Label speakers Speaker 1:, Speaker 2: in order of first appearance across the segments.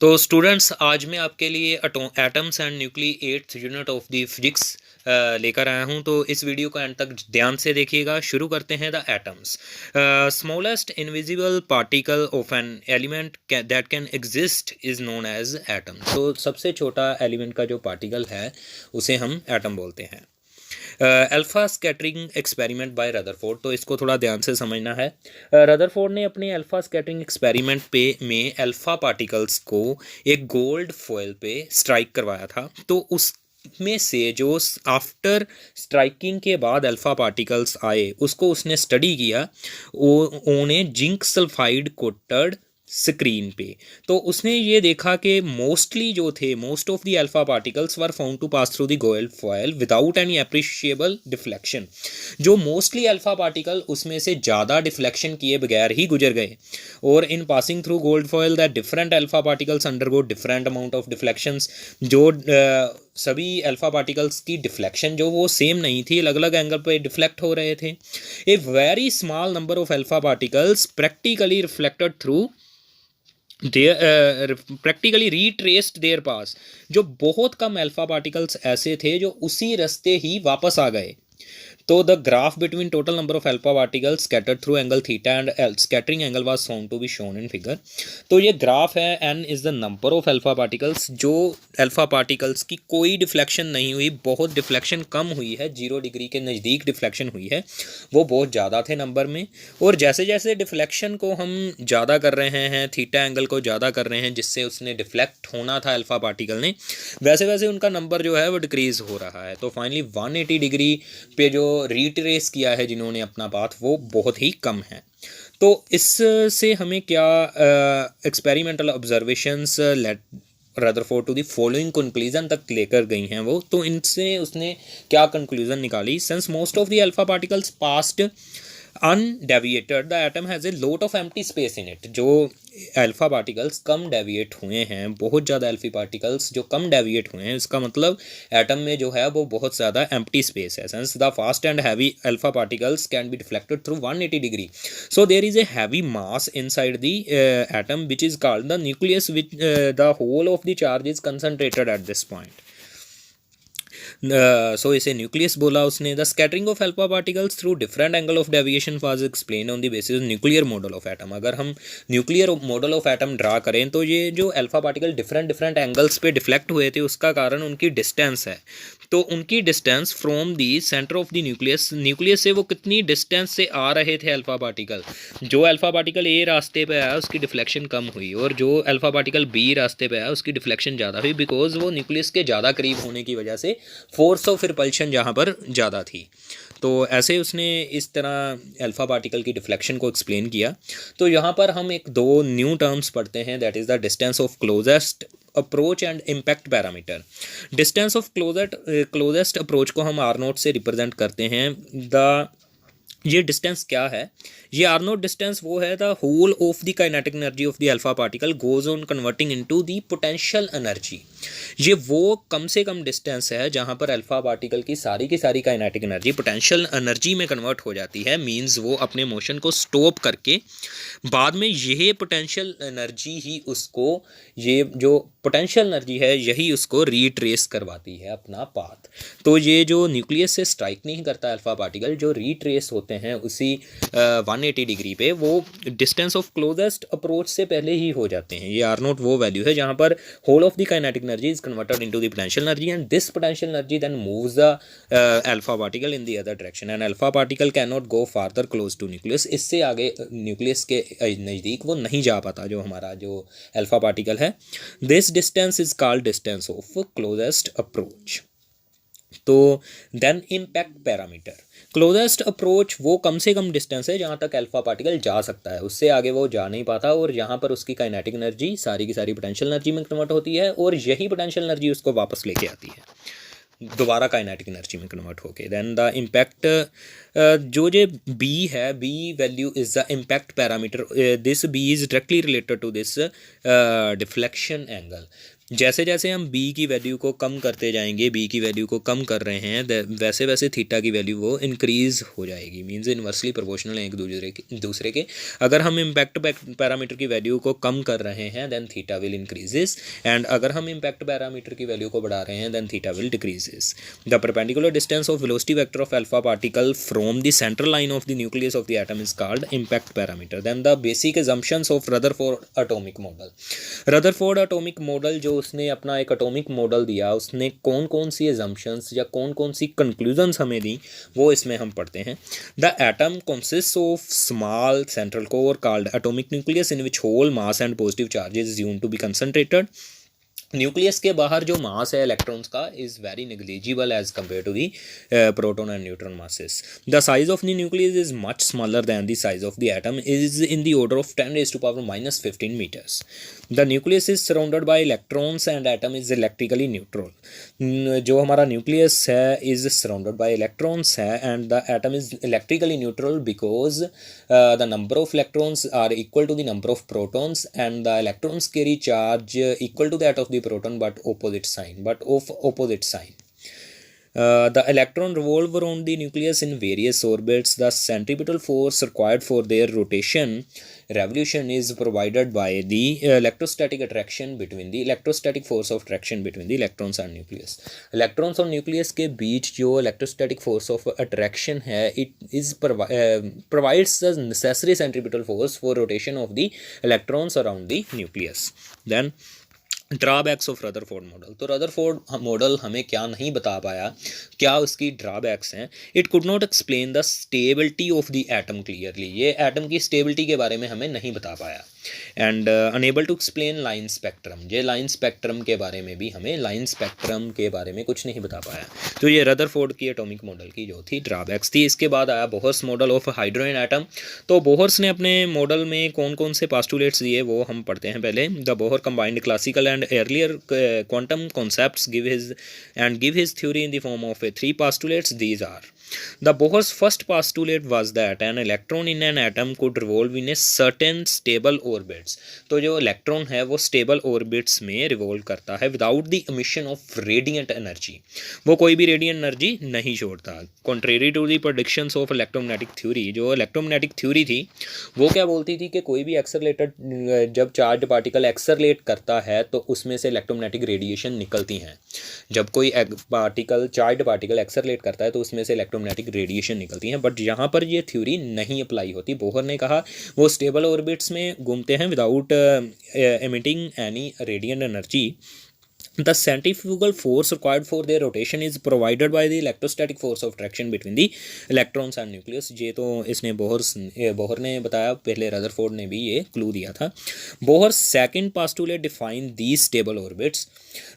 Speaker 1: तो स्टूडेंट्स, आज मैं आपके लिए atoms and nuclei eighth unit of the physics लेकर आया हूं। तो इस वीडियो को एंड तक ध्यान से देखिएगा। शुरू करते हैं। The atoms, smallest invisible particle of an element that can exist is known as atom. तो सबसे छोटा एलिमेंट का जो पार्टिकल है उसे हम एटम बोलते हैं। Alpha scattering experiment by Rutherford. तो इसको थोड़ा ध्यान से समझना है। रदरफोर्ड ने अपने अल्फ़ा स्कैटरिंग एक्सपेरिमेंट पे में अल्फ़ा पार्टिकल्स को एक गोल्ड फॉयल पे स्ट्राइक करवाया था। तो उस में से जो आफ्टर स्ट्राइकिंग के बाद अल्फ़ा पार्टिकल्स आए उसको उसने स्टडी किया। वो उन्हें जिंक सल्फाइड कोटेड स्क्रीन पे। तो उसने ये देखा कि most of the alpha particles were found to pass through the gold foil without any appreciable deflection. जो मोस्टली अल्फा पार्टिकल उसमें से ज़्यादा डिफ्लेक्शन किए बगैर ही गुजर गए। और इन passing through gold foil that different alpha particles undergo different amount of deflections. जो सभी अल्फा पार्टिकल्स की डिफ्लेक्शन जो वो सेम नहीं थी, अलग अलग एंगल पे डिफ्लेक्ट हो रहे थे। A very small number of alpha particles practically reflected through practically retraced their path. जो बहुत कम अल्फा पार्टिकल्स ऐसे थे जो उसी रास्ते ही वापस आ गए। तो the graph between total number of alpha particles scattered through angle theta and scattering angle was found to be shown in figure. तो ये ग्राफ है। N is the number of alpha particles. जो अल्फा पार्टिकल्स की कोई deflection नहीं हुई, बहुत deflection कम हुई है, 0 डिग्री के नज़दीक डिफ्लेक्शन हुई है, वो बहुत ज़्यादा थे नंबर में। और जैसे जैसे डिफ्लेक्शन को हम ज़्यादा कर रहे हैं, थीटा एंगल को ज़्यादा कर रहे हैं जिससे उसने डिफ्लेक्ट होना था अल्फा पार्टिकल ने, वैसे वैसे उनका नंबर जो है वो डिक्रीज़ हो रहा है। तो फाइनली 180 डिग्री पे जो रीट्रेस किया है जिन्होंने अपना पाथ, वो बहुत ही कम है। तो इससे हमें क्या experimental observations led Rutherford to the following conclusion तक लेकर गई हैं वो। तो इनसे उसने क्या कंक्लूजन निकाली? Since most of the alpha particles passed undeviated the atom has a lot of empty space in it. जो अल्फा पार्टिकल्स कम डेविएट हुए हैं, बहुत ज़्यादा अल्फी पार्टिकल्स जो कम डेविएट हुए हैं, इसका मतलब एटम में जो है वो बहुत ज़्यादा एम्प्टी स्पेस है। Since the fast and heavy alpha particles can be deflected through 180 degree, so there is a heavy mass inside the atom which is called the nucleus, which the whole of the charge is concentrated at this point. So इसे nucleus बोला उसने। The scattering of alpha particles through different angle of deviation was explain on the basis nuclear model of atom. अगर हम nuclear model of atom draw करें तो ये जो alpha particle different different angles पे डिफ्लेक्ट हुए थे उसका कारण उनकी डिस्टेंस है। तो उनकी distance from the centre of the nucleus, nucleus से वो कितनी डिस्टेंस से आ रहे थे अल्फा पार्टिकल। जो अल्फा पार्टिकल ए रास्ते पे आया उसकी डिफ्लेक्शन कम हुई, और जो अल्फा पार्टिकल बी रास्ते पे आया उसकी डिफ्लेक्शन ज़्यादा हुई, बिकॉज वो न्यूक्लियस के ज़्यादा करीब होने की वजह से फोर्स ऑफ रिपल्शन जहाँ पर ज़्यादा थी। तो ऐसे उसने इस तरह अल्फा पार्टिकल की डिफ्लेक्शन को एक्सप्लेन किया। तो यहाँ पर हम एक दो न्यू टर्म्स पढ़ते हैं, that is the distance of closest approach and impact parameter. Distance of closest approach को हम आर नोट से रिप्रेजेंट करते हैं। द ये डिस्टेंस क्या है? ये आर नोट डिस्टेंस वो है the whole of the kinetic energy of the alpha particle goes on converting into the potential energy. ये वो कम से कम डिस्टेंस है जहाँ पर अल्फा पार्टिकल की सारी काइनेटिक एनर्जी पोटेंशियल एनर्जी में कन्वर्ट हो जाती है। मींस वो अपने मोशन को स्टॉप करके बाद में यही पोटेंशियल एनर्जी ही उसको, ये जो पोटेंशियल एनर्जी है यही उसको रीट्रेस करवाती है अपना पाथ। तो ये जो न्यूक्लियस से स्ट्राइक नहीं करता अल्फा पार्टिकल, जो रीट्रेस होते हैं उसी 180 डिग्री पे, वो डिस्टेंस ऑफ क्लोजेस्ट अप्रोच से पहले ही हो जाते हैं। ये आर नोट वो वैल्यू है जहाँ पर whole of the kinetic energy is converted into the potential energy and this potential energy then moves the alpha particle in the other direction and alpha particle can not go farther close to nucleus. इससे आगे nucleus के नज़दीक वो नहीं जा पाता जो हमारा जो अल्फा पार्टिकल है। This distance is called distance of closest approach. तो then impact parameter, closest approach वो कम से कम डिस्टेंस है जहाँ तक अल्फा पार्टिकल जा सकता है, उससे आगे वो जा नहीं पाता, और यहाँ पर उसकी काइनेटिक एनर्जी सारी की सारी पोटेंशियल एनर्जी में कन्वर्ट होती है, और यही पोटेंशियल एनर्जी उसको वापस लेके आती है दोबारा काइनेटिक एनर्जी में कन्वर्ट होके। देन द इम्पैक्ट, जो ये बी है, B value is the impact parameter. This B is directly related to this deflection angle. जैसे जैसे हम बी की वैल्यू को कम करते जाएंगे, बी की वैल्यू को कम कर रहे हैं, वैसे वैसे थीटा की वैल्यू वो इंक्रीज हो जाएगी, मीन्स इन्वर्सली प्रोपोर्शनल है एक दूसरे के। अगर हम इम्पैक्ट पैरामीटर की वैल्यू को कम कर रहे हैं देन थीटा विल इंक्रीजेस, एंड अगर हम इम्पैक्ट पैरामीटर की वैल्यू को बढ़ा रहे हैं then theta will decreases. The perpendicular distance of velocity vector of alpha particle from the central line of the nucleus of the atom is called impact parameter. Then the basic assumptions of Rutherford atomic model. Rutherford atomic model जो उसने अपना एक atomic model दिया, उसने कौन कौन सी assumptions या कौन कौन सी कंक्लूजन्स हमें दी, वो इसमें हम पढ़ते हैं। The atom consist of small central core called atomic nucleus in which whole mass and positive charges assumed to be concentrated. Nucleus के बाहर जो मास है इलेक्ट्रॉन्स का is very negligible as compare to the proton and neutron masses. The size of the nucleus is much smaller than the size of the atom, is in the order of 10⁻⁻15 metres. The nucleus is surrounded bye electrons and atom is electrically neutral. जो हमारा nucleus है is surrounded bye electrons है and the atom is electrically neutral because the number of electrons are equal to the number of protons and the electrons carry charge equal to that of the proton but of opposite sign. The electron revolve around the nucleus in various orbits. The centripetal force required for their revolution is provided by the electrostatic force of attraction between the electrons and nucleus. Electrons और nucleus के बीच जो electrostatic force of attraction है, it is provides the necessary centripetal force for rotation of the electrons around the nucleus. Then drawbacks of Rutherford model. तो Rutherford model हमें क्या नहीं बता पाया, क्या उसकी ड्रॉबैक्स हैं। It could not explain the stability of the atom clearly, ये एटम की स्टेबिलिटी के बारे में हमें नहीं बता पाया। And unable to explain line spectrum, ये लाइन स्पेक्ट्रम के बारे में भी हमें कुछ नहीं बता पाया। तो ये रदरफोर्ड की एटॉमिक मॉडल की जो थी ड्रॉबैक्स थी। इसके बाद आया Bohr's model of hydrogen atom. तो बोहर्स ने अपने मॉडल में कौन कौन से पास्टुलेट्स दिए वो हम पढ़ते हैं पहले। The Bohr combined classical and earlier quantum concepts give his theory in the form of three postulates. These are: the Bohr's first postulate was that an electron in an atom could revolve in a certain stable orbits. तो जो electron है वो stable orbits में revolve करता है without the emission of radiant energy, वो कोई भी रेडिएंट एनर्जी नहीं छोड़ता। Contrary to the predictions of electromagnetic theory, जो इलेक्ट्रोमैग्नेटिक थ्योरी थी वो क्या बोलती थी कि कोई भी एक्सेलरेटेड, जब चार्ज पार्टिकल एक्सेलरेट करता है तो उसमें से इलेक्ट्रोमैग्नेटिक रेडिएशन निकलती हैं। जब कोई चार्ज पार्टिकल एक्सेलरेट करता है तो उसमें से इलेक्ट्रोमैग्नेटिक रेडिएशन निकलती हैं, बट यहाँ पर ये थ्योरी नहीं अप्लाई होती। बोहर ने कहा वो स्टेबल ऑर्बिट्स में घूमते हैं without emitting any radiant energy. The centrifugal force required for their rotation is provided by the electrostatic force of attraction between the electrons and nucleus. ये तो इसने बोहर ने बताया, पहले रदरफोर्ड ने भी ये क्लू दिया था। Bohr's second postulate define these stable orbits.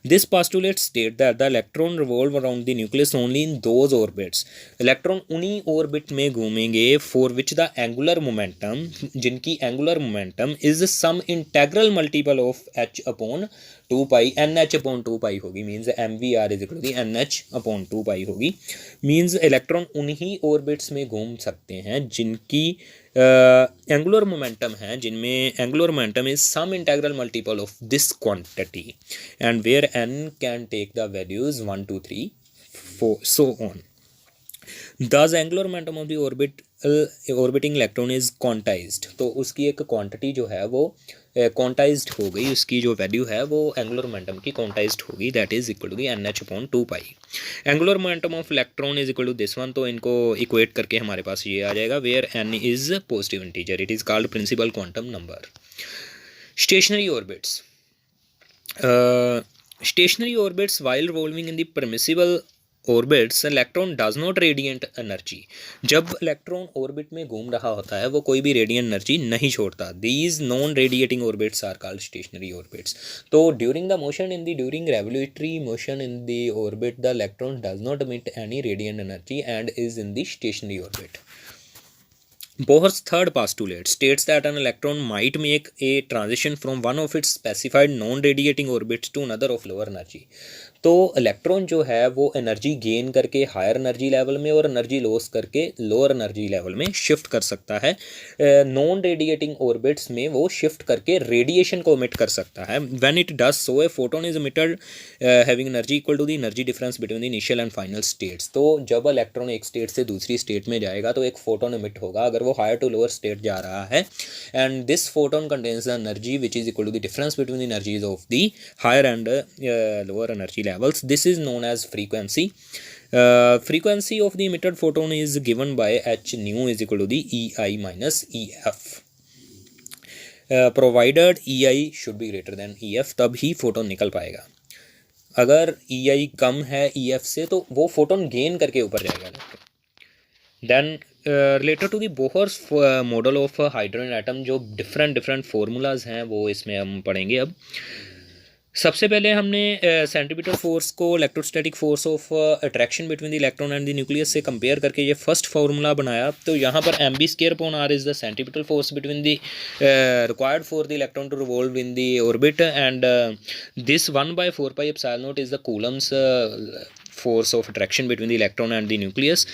Speaker 1: This postulate state that the electron revolve around the nucleus only in those orbits. Electron उन्हीं ऑर्बिट में घूमेंगे for which the angular momentum, जिनकी angular momentum is some integral multiple of h upon 2 pi, NH upon 2 pi होगी, means MVR is equal to NH upon 2 pi होगी। Means electron उन्हीं orbits में घूम सकते हैं जिनकी एंगुलर मोमेंटम है, जिनमें angular momentum is some integral multiple of this quantity and where n can take the values 1 2 3 4 so on. Thus angular momentum of the orbiting electron is quantized. तो उसकी एक क्वांटिटी जो है वो क्वांटाइज्ड हो गई, उसकी जो वैल्यू है वो एंगुलर मोमेंटम की क्वांटाइज्ड होगी, that is equal to the NH upon 2 pi. Angular momentum of electron is equal to this one, तो इनको इक्वेट करके हमारे पास ये आ जाएगा where n is positive integer, it is called principal quantum number. Stationary orbits, stationary orbits while revolving in the permissible orbits electron does not radiant energy. जब electron orbit में घूम रहा होता है वो कोई भी रेडिएंट एनर्जी नहीं छोड़ता। These non radiating orbits are called stationary orbits. तो during the motion in the during revolutionary motion in the orbit the electron does not emit any radiant energy and is in the stationary orbit. Bohr's third postulate states that an electron might make a transition from one of its specified non-radiating orbits to another of lower energy. तो electron जो है वो energy gain करके higher energy level में और energy loss करके lower energy level में shift कर सकता है। नॉन रेडिएटिंग ऑर्बिट्स में वो शिफ्ट करके रेडिएशन को इमिट कर सकता है। When it does so, a photon is emitted having energy equal to the energy difference between the initial and final states. तो जब इलेक्ट्रॉन एक स्टेट से दूसरी स्टेट में जाएगा तो एक फोटोन इमिट होगा अगर वो हायर टू लोअर स्टेट जा रहा है, and this photon contains the energy which is equal to the difference between the energies of the higher and lower energy levels. This is known as frequency. Frequency of the emitted photon is given by h nu is equal to the EI minus EF. Provided EI should be greater than EF, तब ही photon निकल पाएगा। अगर EI कम है EF से तो वो photon gain करके ऊपर जाएगा। Then related to the Bohr's model of hydrogen atom, जो डिफरेंट फार्मूलाज हैं वो इसमें हम पढ़ेंगे। अब सबसे पहले हमने सेंट्रीपिटल फोर्स को electrostatic force of attraction between the electron and the nucleus से कंपेयर करके ये फर्स्ट फार्मूला बनाया। तो यहाँ पर mv²/r is the centripetal force between the required for the electron to revolve in the orbit, and this 1/4πε0 is the Coulomb's force of attraction between the electron and the nucleus,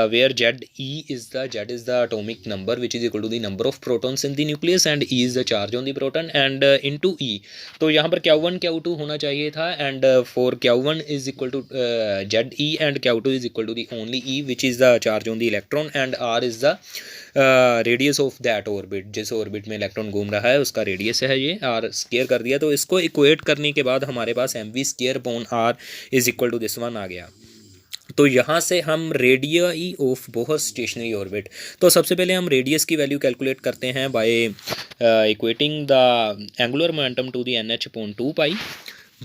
Speaker 1: where Z is the atomic number which is equal to the number of protons in the nucleus, and E is the charge on the proton, and into E, तो यहाँ पर Q1 Q2 होना चाहिए था, and for Q1 is equal to ZE and Q2 is equal to the only E which is the charge on the electron, and R is the radius of that orbit, जिस orbit में electron घूम रहा है उसका radius है ये, are square कर दिया। तो इसको इक्वेट करने के बाद हमारे पास mv²/r is equal to this one आ गया। तो यहाँ से हम radius of Bohr stationary orbit, तो सबसे पहले हम रेडियस की वैल्यू कैलकुलेट करते हैं by equating the angular momentum to the nh/2π,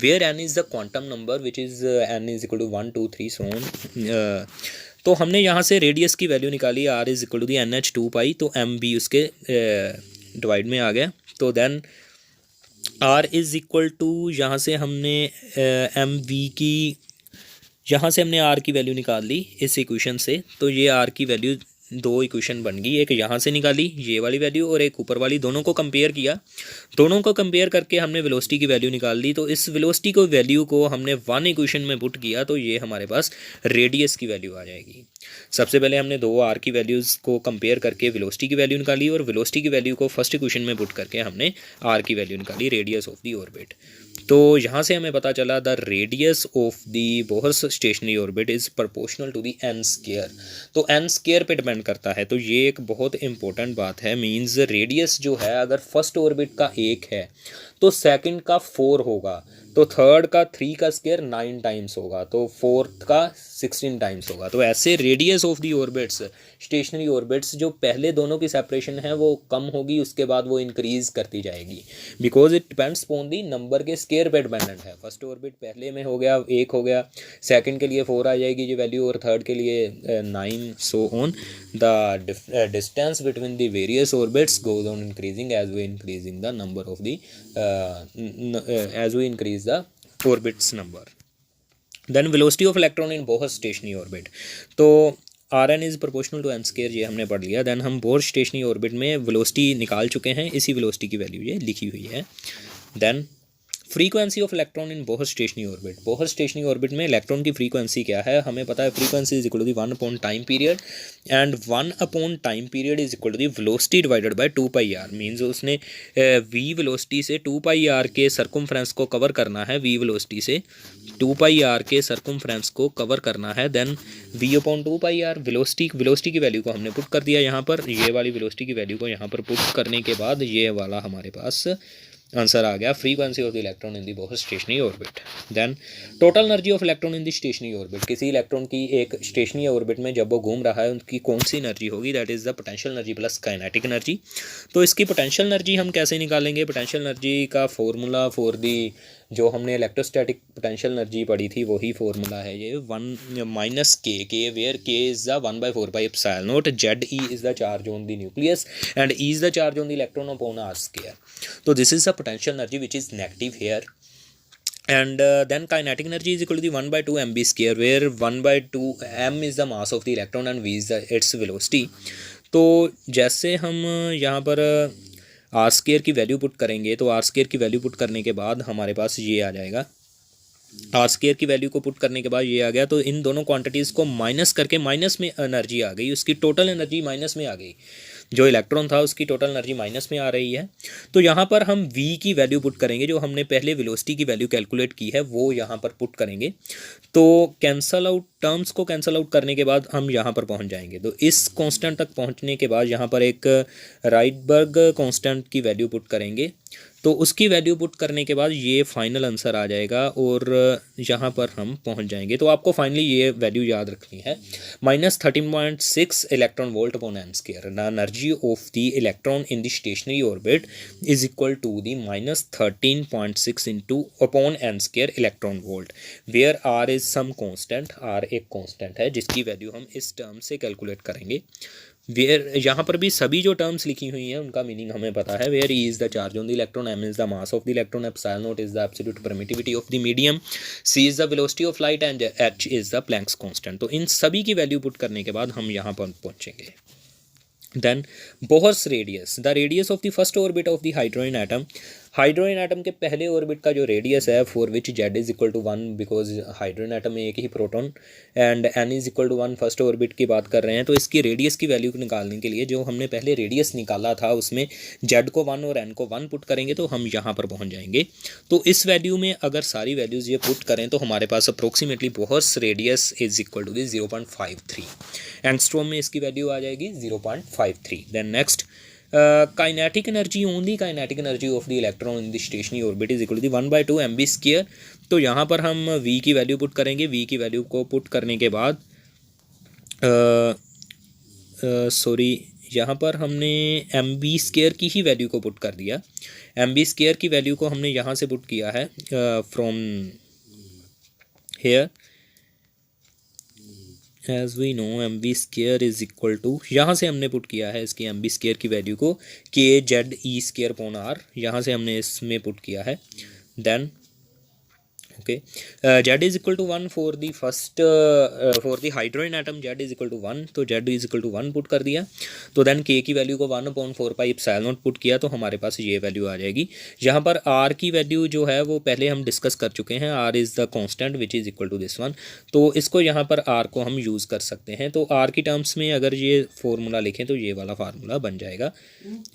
Speaker 1: where n is the quantum number which is n is equal to 1 2 3 so on। तो हमने यहाँ से रेडियस की वैल्यू निकाली, r is equal to the nh/2π, तो m भी उसके divide में आ गया। तो then r is equal to, यहाँ से हमने यहाँ से हमने r की वैल्यू निकाल ली इस इक्वेशन से। तो ये r की वैल्यू दो इक्वेशन बन गई, एक यहाँ से निकाली ये वाली वैल्यू और एक ऊपर वाली, दोनों को कंपेयर किया। दोनों को कंपेयर करके हमने वेलोसिटी की वैल्यू निकाल ली। तो इस वेलोसिटी को वैल्यू को हमने वन इक्वेशन में पुट किया, तो ये हमारे पास रेडियस की वैल्यू आ जाएगी। सबसे पहले हमने दो आर की वैल्यूज़ को कंपेयर करके वेलोसिटी की वैल्यू निकाली, और वेलोसिटी की वैल्यू को फर्स्ट इक्वेशन में पुट करके हमने आर की वैल्यू निकाली, रेडियस ऑफ दी ऑर्बिट। तो यहाँ से हमें पता चला the radius of the Bohr's stationary orbit is proportional to the n²। तो n² पे डिपेंड करता है, तो ये एक बहुत इंपॉर्टेंट बात है। मींस रेडियस जो है अगर फर्स्ट ऑर्बिट का 1 है तो सेकंड का 4 होगा, तो थर्ड का 3 का स्क्वायर 9 टाइम्स होगा, तो फोर्थ का 16 टाइम्स होगा। तो ऐसे radius of the orbits, stationary orbits, जो पहले दोनों की सेपरेशन है वो कम होगी, उसके बाद वो इंक्रीज़ करती जाएगी, because it depends upon the number के स्क्वायर पे डिपेंडेंट है। फर्स्ट ऑर्बिट पहले में हो गया 1 हो गया, सेकंड के लिए 4 आ जाएगी ये वैल्यू, और थर्ड के लिए 9 so on. The distance between the various orbits goes on increasing as we increasing the number of the as we increase the orbits number. Then velocity of electron in Bohr stationary orbit, तो Rn is proportional to n², ये हमने पढ़ लिया। Then हम Bohr stationary orbit में velocity निकाल चुके हैं, इसी वेलोसिटी की वैल्यू ये लिखी हुई है। Then frequency of electron in Bohr stationary orbit, Bohr stationary orbit में इलेक्ट्रॉन की फ्रीक्वेंसी क्या है हमें पता है, frequency is equal to the 1 time period, and 1 time period is equal to the velocity divided by 2πr। Means उसने v velocity से 2πr के सर्कमफ्रेंस को कवर करना है, v वेलोसिटी से 2πr के सर्कमफ्रेंस को कवर करना है। देन v/2πr वेलोसिटी की वैल्यू को हमने पुट कर दिया यहाँ पर, ये वाली वेलोसिटी की वैल्यू को यहाँ पर पुट करने के बाद ये वाला हमारे पास आंसर आ गया, frequency of the electron in the Bohr stationary orbit. Then total energy of electron in the stationary orbit, किसी इलेक्ट्रॉन की एक स्टेशनरी ऑर्बिट में जब वो घूम रहा है उनकी कौन सी एनर्जी होगी, that is the potential energy plus kinetic energy. तो इसकी पोटेंशियल एनर्जी हम कैसे निकालेंगे, पोटेंशियल एनर्जी का फॉर्मूला फॉर दी, जो हमने इलेक्ट्रोस्टैटिक पोटेंशियल एनर्जी पढ़ी थी वही फॉर्मूला है ये, 1 - k, where k is the 1/4πε0, ZE is the charge on the nucleus and E is the charge on the electron upon r²। तो this is the potential energy which is negative here. And then kinetic energy is equal to the 1/2 mv², where 1/2 m is the mass of the electron and v is the its velocity। तो जैसे हम यहाँ पर r² की value put करेंगे, तो r² की value put करने के बाद हमारे पास ये आ जाएगा, आर स्केयर की वैल्यू को पुट करने के बाद ये आ गया, तो इन दोनों क्वांटिटीज़ को माइनस करके माइनस में एनर्जी आ गई, उसकी टोटल एनर्जी माइनस में आ गई, जो इलेक्ट्रॉन था उसकी टोटल एनर्जी माइनस में आ रही है। तो यहाँ पर हम v की वैल्यू पुट करेंगे, जो हमने पहले वेलोसिटी की वैल्यू कैलकुलेट की है वो यहाँ पर पुट करेंगे। तो कैंसल आउट, टर्म्स को कैंसल आउट करने के बाद हम यहाँ पर पहुँच जाएंगे। तो इस कांस्टेंट तक पहुँचने के बाद यहाँ पर एक राइडबर्ग कांस्टेंट की वैल्यू पुट करेंगे। तो उसकी वैल्यू पुट करने के बाद ये फाइनल आंसर आ जाएगा और यहाँ पर हम पहुँच जाएंगे। तो आपको फाइनली ये वैल्यू याद रखनी है, -13.6 electron volt upon n square. The energy of the electron in the stationary orbit is equal to the -13.6 into upon n square electron volt, where R is some constant. R एक constant है जिसकी value हम इस term से calculate करेंगे। Where, यहाँ पर भी सभी जो टर्म्स लिखी हुई हैं उनका मीनिंग हमें पता है। Where e is the charge on the electron, m is the mass of the electron, epsilon naught is the absolute permittivity of the medium, c is the velocity of light and h is the Planck's constant. तो इन सभी की value put करने के बाद हम यहाँ पर पहुँचेंगे। Then Bohr's radius, the radius of the first orbit of the hydrogen atom. Hydrogen atom के पहले ऑर्बिट का जो रेडियस है, for which Z is equal to 1, because hydrogen atom में एक ही proton, and n is equal to 1 first orbit की बात कर रहे हैं। तो इसकी रेडियस की वैल्यू निकालने के लिए जो हमने पहले रेडियस निकाला था उसमें जेड को 1 और एन को 1 पुट करेंगे तो हम यहाँ पर पहुँच जाएंगे। तो इस वैल्यू में अगर सारी वैल्यूज़ ये पुट करें तो हमारे पास approximately Bohr's radius is equal to 0.53, angstrom में इसकी वैल्यू आ जाएगी 0.53। Then next, kinetic energy, only kinetic energy of the electron in the stationary orbit is equal to 1/2 mv square. तो यहाँ पर हम v की वैल्यू पुट करेंगे। v की वैल्यू को पुट करने के बाद यहाँ पर हमने mv स्क्वायर की ही वैल्यू को पुट कर दिया। mv स्क्वायर की वैल्यू को हमने यहाँ से पुट किया है from here, as we know mv square is equal to, यहाँ से हमने पुट किया है इसकी mv स्केयर की वैल्यू को kz स्केयर अपॉन r, यहाँ से हमने इसमें पुट किया है। Then okay, z is equal to 1 for the first, for the hydrogen atom z is equal to 1, तो z is equal to 1 put कर दिया। तो देन k की वैल्यू को 1/4 एप्सिलॉन नॉट पुट किया तो हमारे पास ये वैल्यू आ जाएगी। यहाँ पर r की वैल्यू जो है वो पहले हम डिस्कस कर चुके हैं, r is the constant which is equal to this one. तो इसको यहाँ पर r को हम यूज़ कर सकते हैं। तो r की टर्म्स में अगर ये फॉर्मूला लिखें तो ये वाला फार्मूला बन जाएगा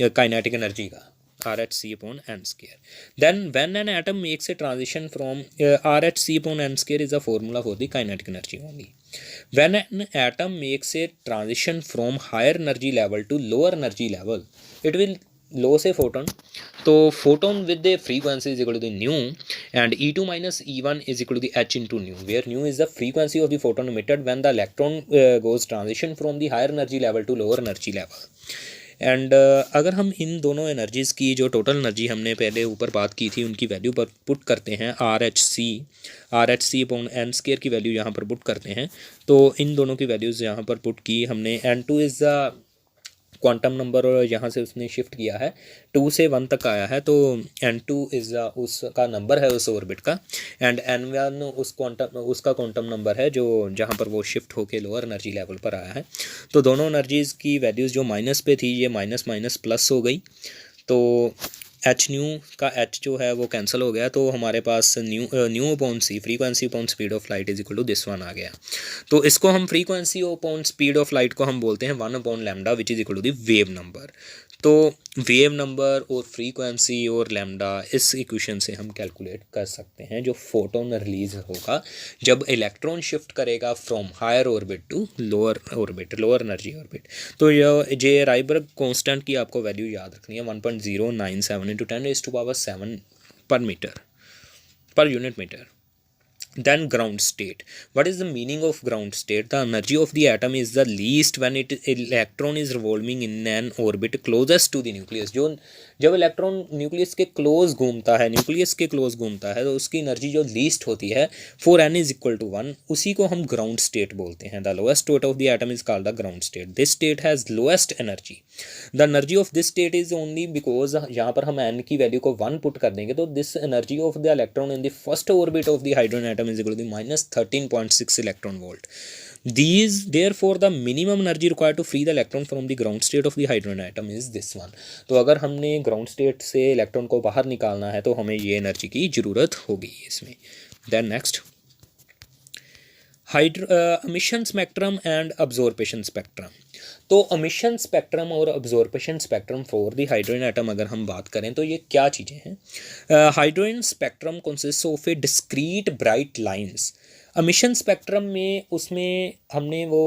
Speaker 1: काइनेटिक एनर्जी का, RHC upon n square. Then when an atom makes a transition from RHC upon n square is a formula for the kinetic energy only. When an atom makes a transition from higher energy level to lower energy level, it will lose a photon. तो photon with the frequency is equal to the nu, and E2 minus E1 is equal to the h into nu, where nu is the frequency of the photon emitted when the electron goes transition from the higher energy level to lower energy level. And अगर हम इन दोनों energies की जो total energy हमने पहले ऊपर बात की थी उनकी वैल्यू पर पुट करते हैं, R h c upon n square की वैल्यू यहाँ पर पुट करते हैं। तो इन दोनों की वैल्यूज़ यहाँ पर पुट की हमने। n2 is the quantum number, यहाँ से उसने शिफ्ट किया है 2 से 1 तक आया है, तो n2 इज़ उसका नंबर है उस ऑर्बिट का, एंड n1 उसका क्वांटम नंबर है जो जहाँ पर वो शिफ्ट होके लोअर एनर्जी लेवल पर आया है। तो दोनों एनर्जीज़ की वैल्यूज़ जो माइनस पे थी ये माइनस माइनस प्लस हो गई, तो एच न्यू का एच जो है वो कैंसिल हो गया। तो हमारे पास nu upon c, frequency upon speed of light is equal to this one आ गया। तो इसको हम frequency upon speed of light को हम बोलते हैं 1 upon lambda which is equal to the wave number. तो वेव नंबर और फ्रीक्वेंसी और लैम्डा इस इक्वेशन से हम कैलकुलेट कर सकते हैं जो फोटोन रिलीज होगा जब इलेक्ट्रॉन शिफ्ट करेगा from higher orbit to lower orbit, lower energy orbit. तो ये जे राइबर्ग कांस्टेंट की आपको वैल्यू याद रखनी है 1.097 इंटू 10⁻⁷ पर मीटर, पर unit metre. Then ground state. What is the meaning of ground state? The energy of the atom is the least when electron is revolving in an orbit closest to the nucleus. जो जब electron nucleus के close घूमता है, nucleus के close घूमता है, तो उसकी एनर्जी जो लीस्ट होती है 4n इज इक्वल टू 1, उसी को हम ग्राउंड स्टेट बोलते हैं। The lowest state of the atom is called the ground state. This state has lowest energy. The energy of this state is only because यहाँ पर हम n की value को 1 पुट कर देंगे तो this energy of the electron in the first orbit of the hydrogen atom is equal to -13.6 electron volt. These therefore the minimum energy required to free the electron from the ground state of the hydrogen atom is this one. तो अगर हमने ground state से electron को बाहर निकालना है तो हमें ये एनर्जी की ज़रूरत होगी इसमें। Then next emission spectrum and absorption spectrum। तो emission spectrum और absorption spectrum for the hydrogen atom अगर हम बात करें तो ये क्या चीज़ें हैं। Hydrogen spectrum consist of A discrete bright lines. emission spectrum में उसमें हमने वो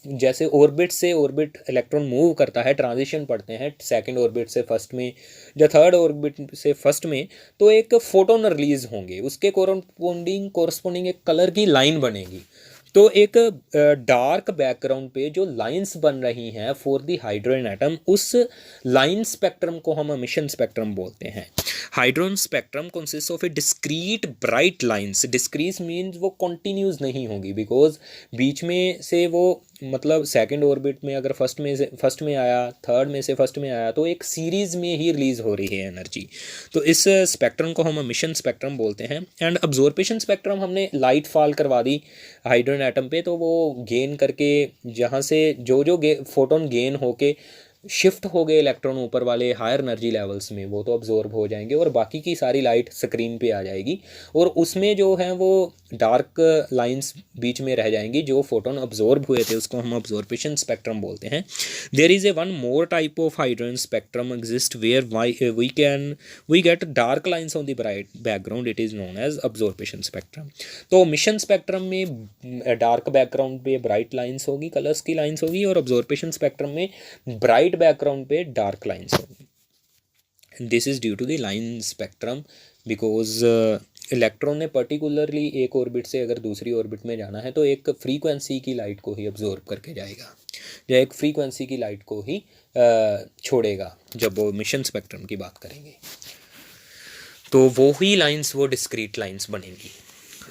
Speaker 1: जैसे ऑर्बिट से ऑर्बिट इलेक्ट्रॉन मूव करता है, ट्रांजिशन पढ़ते हैं सेकंड ऑर्बिट से फर्स्ट में या थर्ड ऑर्बिट से फर्स्ट में, तो एक फोटोन रिलीज होंगे, उसके कोरस्पोंडिंग एक कलर की लाइन बनेगी। तो एक डार्क बैकग्राउंड पे जो लाइंस बन रही हैं फॉर द हाइड्रोजन एटम, उस लाइन स्पेक्ट्रम को हम emission स्पेक्ट्रम बोलते हैं। Hydrogen spectrum consist of A discrete bright lines. Discrete means वो कंटिन्यूस नहीं होगी, बिकॉज बीच में से वो मतलब सेकंड ऑर्बिट में अगर फर्स्ट में आया, थर्ड में से फर्स्ट में आया, तो एक सीरीज में ही रिलीज हो रही है एनर्जी। तो इस स्पेक्ट्रम को हम emission स्पेक्ट्रम बोलते हैं। एंड अब्जॉर्प्शन स्पेक्ट्रम, हमने लाइट फॉल करवा दी हाइड्रोजन एटम पे, तो वो गेन करके जहाँ से जो फोटोन गेन होके शिफ्ट हो गए इलेक्ट्रॉन ऊपर वाले हायर एनर्जी लेवल्स में, वो तो अब्जॉर्ब हो जाएंगे और बाकी की सारी लाइट स्क्रीन पे आ जाएगी और उसमें जो है वो डार्क लाइंस बीच में रह जाएंगी। जो फोटोन अब्जॉर्ब हुए थे उसको हम अब्जॉर्प्शन स्पेक्ट्रम बोलते हैं। There is a one more type of hydrogen spectrum exist where we get dark lines on the bright background, it is known as absorption spectrum. तो मिशन स्पेक्ट्रम में dark background पे bright lines होगी, colours की lines होगी, और absorption spectrum में bright background पे dark lines होंगी। This is due to the line spectrum because electron ने पर्टिकुलरली एक ऑर्बिट से अगर दूसरी ऑर्बिट में जाना है तो एक फ्रीक्वेंसी की लाइट को ही अब्जॉर्ब करके जाएगा या एक फ्रीक्वेंसी की लाइट को ही छोड़ेगा। जब वो मिशन स्पेक्ट्रम की बात करेंगे तो वो ही लाइंस वो डिस्क्रीट लाइंस बनेंगी।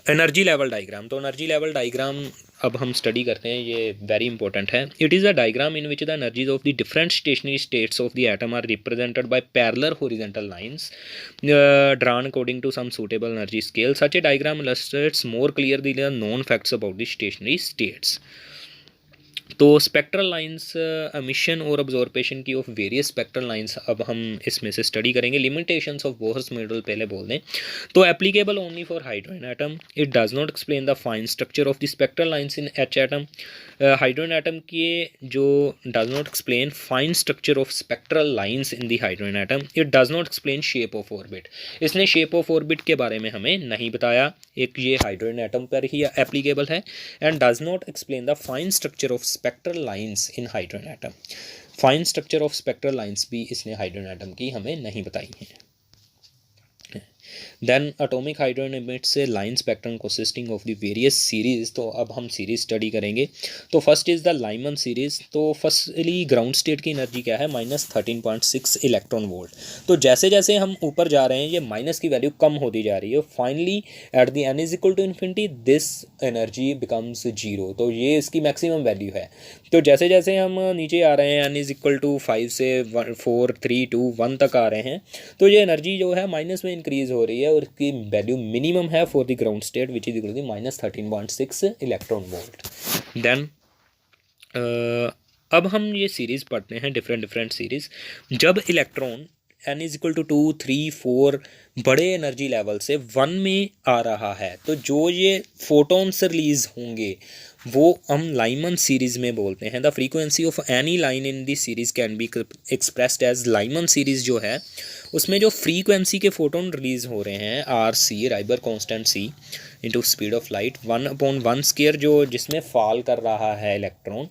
Speaker 1: एनर्जी लेवल डायग्राम, तो एनर्जी लेवल डायग्राम अब हम स्टडी करते हैं, ये वेरी इंपॉर्टेंट है। It is a diagram in which the energies of the different stationary states of the atom are represented by parallel horizontal lines drawn according to some suitable energy scale. Such a diagram illustrates more clearly the known facts about the stationary states. तो spectral lines emission और absorption की of various spectral lines अब हम इसमें से study करेंगे। Limitations of Bohr's model पहले बोल दें तो applicable only for hydrogen atom, it does not explain the fine structure of the spectral lines in H atom. Hydrogen atom के जो does not explain fine structure of spectral lines in the hydrogen atom, it does not explain shape of orbit. इसने shape of orbit के बारे में हमें नहीं बताया, एक ये हाइड्रोजन एटम पर ही एप्लीकेबल है। And does not explain the fine structure of spectral lines in hydrogen atom. Fine structure of spectral lines भी इसने हाइड्रोजन एटम की हमें नहीं बताई हैं। Then atomic hydrogen emits a line spectrum consisting of the various series. तो अब हम सीरीज स्टडी करेंगे। तो first is the Lyman series. तो फर्स्टली ग्राउंड स्टेट की एनर्जी क्या है, -13.6 इलेक्ट्रॉन वोल्ट। तो जैसे जैसे हम ऊपर जा रहे हैं ये माइनस की वैल्यू कम होती जा रही है। Finally at the n is equal to infinity this energy becomes 0। तो ये इसकी मैक्सिमम वैल्यू है। तो जैसे जैसे हम नीचे आ रहे हैं n इज इक्वल टू 5 से 4 3 2 1 तक आ रहे हैं, तो ये एनर्जी जो है माइनस में इंक्रीज हो रही है और इसकी वैल्यू मिनिमम है for the ground state which is equal to -13.6 electron volt. Then अब हम ये सीरीज पढ़ते हैं, डिफरेंट सीरीज। जब electron n is equal to 2 3 4 बड़े एनर्जी लेवल से 1 में आ रहा है, तो जो ये फोटोन्स रिलीज होंगे वो हम लाइमन सीरीज में बोलते हैं। The frequency of any line in the series can be expressed as Lyman series जो है उसमें जो फ्रीक्वेंसी के फोटोन रिलीज हो रहे हैं RC Rydberg constant C into speed of light 1/1² जो जिसमें फॉल कर रहा है इलेक्ट्रॉन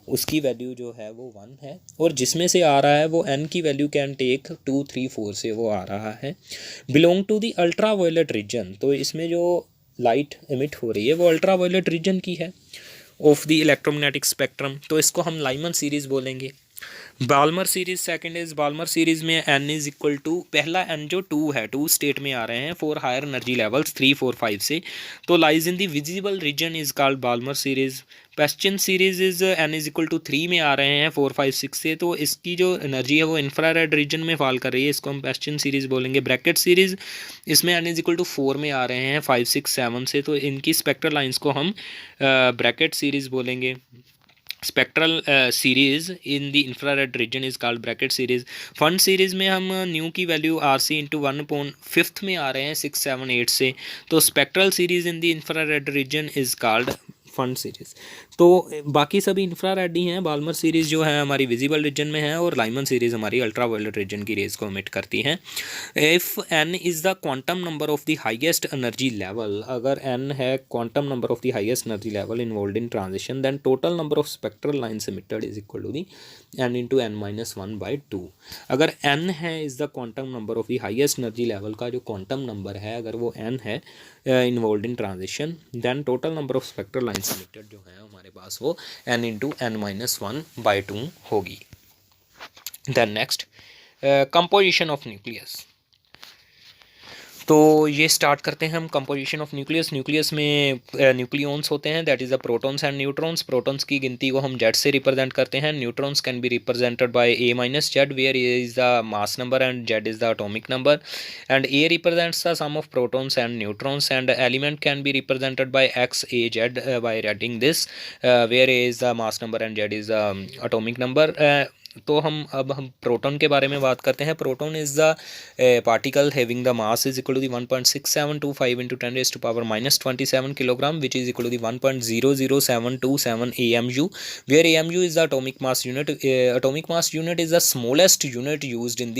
Speaker 1: उसकी वैल्यू जो है वो 1 है, और जिसमें से आ रहा है वो n की वैल्यू कैन टेक 2 3 4 से वो आ रहा है। Belong to the ultraviolet region. तो इसमें जो लाइट एमिट हो रही है वो अल्ट्रा वायलेट रीजन की है ऑफ द इलेक्ट्रोमैग्नेटिक स्पेक्ट्रम। तो इसको हम लाइमन सीरीज बोलेंगे। Balmer series second is Balmer series में n इज इक्वल टू पहला n जो 2 है 2 स्टेट में आ रहे हैं फॉर हायर एनर्जी लेवल्स 3 4 5 से, तो lies in the visible region is called Balmer series. Paschen series is n is equal to 3 में आ रहे हैं 4 5 6 से, तो इसकी जो एनर्जी है वो इंफ्रारेड रीजन में फॉल कर रही है, इसको हम पेस्चन सीरीज बोलेंगे। ब्रैकेट सीरीज इसमें n इज इक्वल टू 4 में आ रहे हैं 5 6 7 से, तो इनकी स्पेक्ट्रल लाइंस को हम ब्रैकेट सीरीज बोलेंगे। Spectral series in the infrared reason is called Brackett series. Fund series में हम न्यू की वैल्यू आर सी इंटू 1/5 में आ रहे हैं 6, 7, 8 से, तो spectral series in the infrared reason is called fund series. तो बाकी सभी इंफ्रारेड ही हैं। बाल्मर सीरीज़ जो है हमारी विजिबल रीजन में है और लाइमन सीरीज़ हमारी अल्ट्रावायलेट रीजन की रेज को इमिट करती हैं। If n is the quantum number of the highest energy level, अगर एन है quantum number of the highest energy level involve in transition, then total number of spectral lines emitted is equal to the n into n minus 1/2। अगर n है is the quantum number of the highest energy level का जो quantum number है, अगर वो n है involve in transition, then total number of spectral lines emitted जो है हमारे पास वो n इंटू एन माइनस 1/2 होगी। Then next composition of nucleus. तो ये स्टार्ट करते हैं हम कंपोजिशन ऑफ न्यूक्लियस। न्यूक्लियस में न्यूक्लियॉन्स होते हैं, that is the protons and neutrons. Protons की गिनती को हम जेड से रिप्रेजेंट करते हैं। Neutrons can be represented by A minus Z, where A is the mass number and Z is the atomic number, and A represents the sum of protons and neutrons, and element can be represented by X A Z by writing this, where A is the mass number and Z is the atomic number. तो हम proton के बारे में बात करते हैं। Proton is the particle having the mass is equal to the 1.6725 into 10⁻⁻27 kilogram, which is equal to the 1.00727 AMU, where AMU is the atomic mass unit. Atomic mass unit is the smallest unit used in the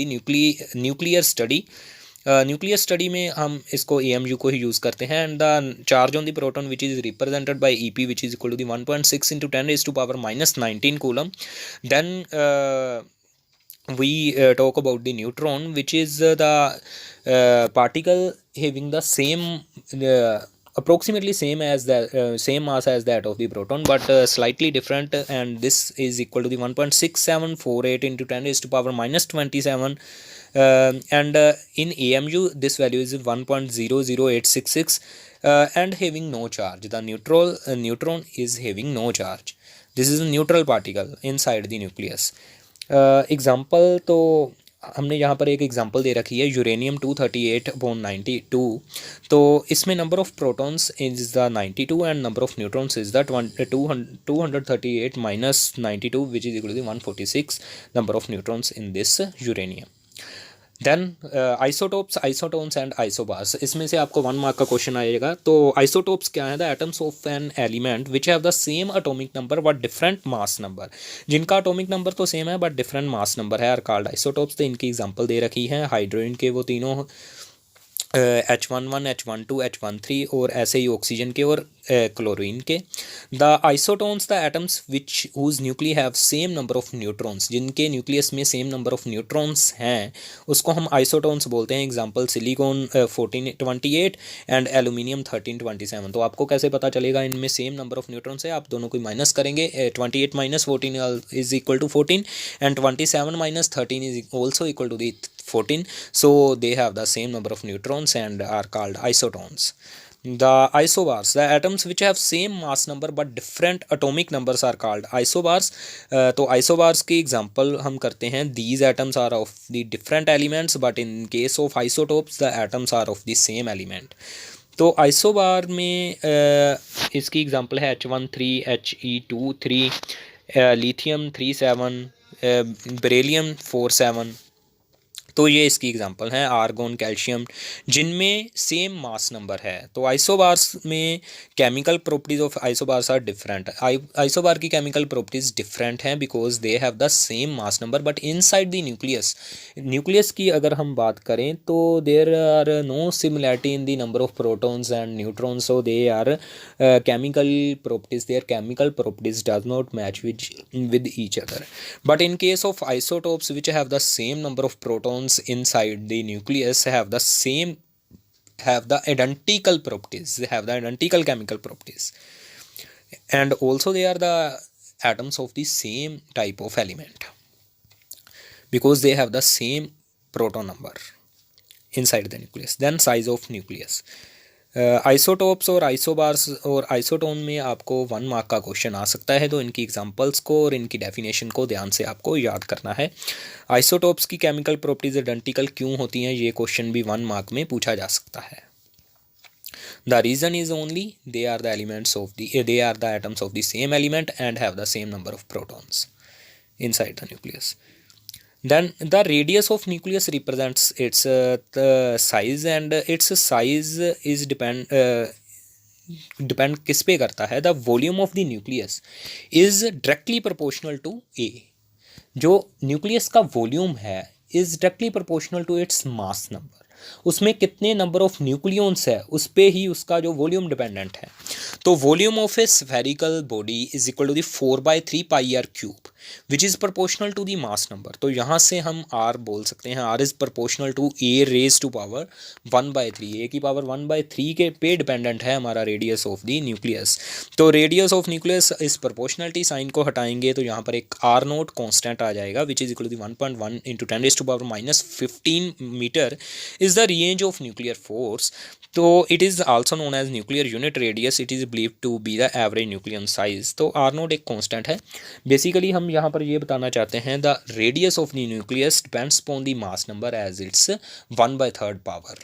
Speaker 1: nuclear study. Nuclear study में हम इसको AMU को ही use करते हैं। And the charge on the proton which is represented by EP which is equal to the 1.6 into 10⁻⁻19 coulomb. Then we talk about the neutron, which is the particle having the same approximately same as the same mass as that of the proton, but slightly different, and this is equal to the 1.6748 into 10⁻⁻27. And in AMU this value is 1.00866 and having no charge. The neutron is having no charge. This is a neutral particle inside the nucleus. Example तो हमने यहाँ पर एक example दे रखी है uranium 238/92। तो इसमें number of protons is the 92 and number of neutrons is the 238 minus 92 which is equal to 146 number of neutrons in this uranium. Then isotopes, isotones and isobars. इसमें से आपको 1 मार्क का क्वेश्चन आएगा। तो आइसोटोप्स क्या है? The atoms of an element which have the same atomic number but different mass number. जिनका atomic number तो सेम है बट डिफरेंट मास नंबर है आर कॉल्ड आइसोटोप्स। तो इनकी एग्जांपल दे रखी है हाइड्रोजन के वो तीनों H11, H12, H13 और ऐसे ही ऑक्सीजन के और क्लोरीन के। The isotones the atoms which whose nuclei have same number of neutrons, जिनके न्यूक्लियस में सेम नंबर ऑफ न्यूट्रॉन्स हैं उसको हम आइसोटोन्स बोलते हैं। Example silicon 1428 and aluminium 1327। तो आपको कैसे पता चलेगा इनमें सेम नंबर ऑफ न्यूट्रॉन्स है? आप दोनों को माइनस करेंगे। 28 minus 14 is equal to 14 and 27 minus 13 is also equal to the 14. So they have the same number of neutrons and are called isotones. The isobars, the atoms which have same mass number but different atomic numbers are called isobars. तो isobars की example हम करते हैं, these atoms are of the different elements but in case of isotopes the atoms are of the same element. तो isobar में इसकी example है H13, He23, lithium 37, beryllium 47। तो ये इसकी एग्जांपल हैं। आर्गोन, कैल्शियम, जिनमें सेम मास नंबर है। तो आइसोबार्स में chemical properties of isobars are different. Isobar की केमिकल प्रॉपर्टीज डिफरेंट हैं because they have the same mass number but inside the nucleus की अगर हम बात करें तो there are no similarity in the number of protons and neutrons. So they are chemical properties, their chemical properties does not match with each other. But in case of isotopes which have the same number of protons inside the nucleus have the identical properties, they have the identical chemical properties, and also they are the atoms of the same type of element because they have the same proton number inside the nucleus. Then size of nucleus. Isotopes और isobars और isotone में आपको 1 mark का question आ सकता है। तो इनकी examples को और इनकी डेफिनेशन को ध्यान से आपको याद करना है। आइसोटोप्स की केमिकल प्रॉपर्टीज आइडेंटिकल क्यों होती हैं, ये क्वेश्चन भी 1 मार्क में पूछा जा सकता है। The reason is only they are the atoms of the same element and have the same number of protons inside the nucleus. Then the radius of nucleus represents its the size, and its size is depend किस पे करता है, the volume of the nucleus is directly proportional to A. जो nucleus का volume है is directly proportional to its mass number. उसमें कितने number of nucleons है उस पे ही उसका जो वॉल्यूम डिपेंडेंट है. तो volume of a spherical body is equal to the 4/3πr³ which is proportional to the mass number. तो यहाँ से हम आर बोल सकते हैं, r is proportional to A raise to power 1/3. A की पावर 1/3 के पे डिपेंडेंट है हमारा रेडियस ऑफ दी न्यूक्लियस. तो रेडियस ऑफ न्यूक्लियस इस प्रोपोर्शनलिटी साइन को हटाएंगे तो यहाँ पर एक आर नोट कॉन्स्टेंट आ जाएगा which is equal to 1.1 into 10⁻⁻15 metre is the range of nuclear force. तो it is also known as nuclear unit radius. It is believe to be the average nucleon size. तो R naught एक constant है. Basically हम यहाँ पर ये बताना चाहते हैं the radius of the nucleus depends upon the mass number as its 1/3 power.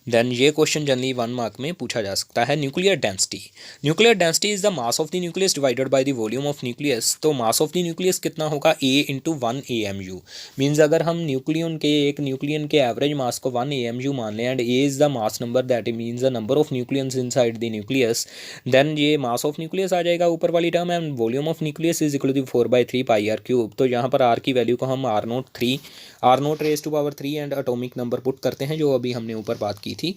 Speaker 1: Then ये क्वेश्चन जनरली 1 मार्क में पूछा जा सकता है. Nuclear density. Nuclear density is the mass of the nucleus divided by the volume of nucleus. तो मास of the nucleus कितना होगा, A into 1 AMU. Means अगर हम एक न्यूक्लियन के एवरेज मास को 1 AMU मान लें and A is the mass number that means the number of nucleons inside the nucleus, then ये मास ऑफ न्यूक्लियस आ जाएगा ऊपर वाली term and volume of nucleus is equal to 4/3πr³. तो यहाँ पर R की वैल्यू को हम R0 raise to power 3 and atomic number put करते हैं जो अभी हमने ऊपर बात की थी.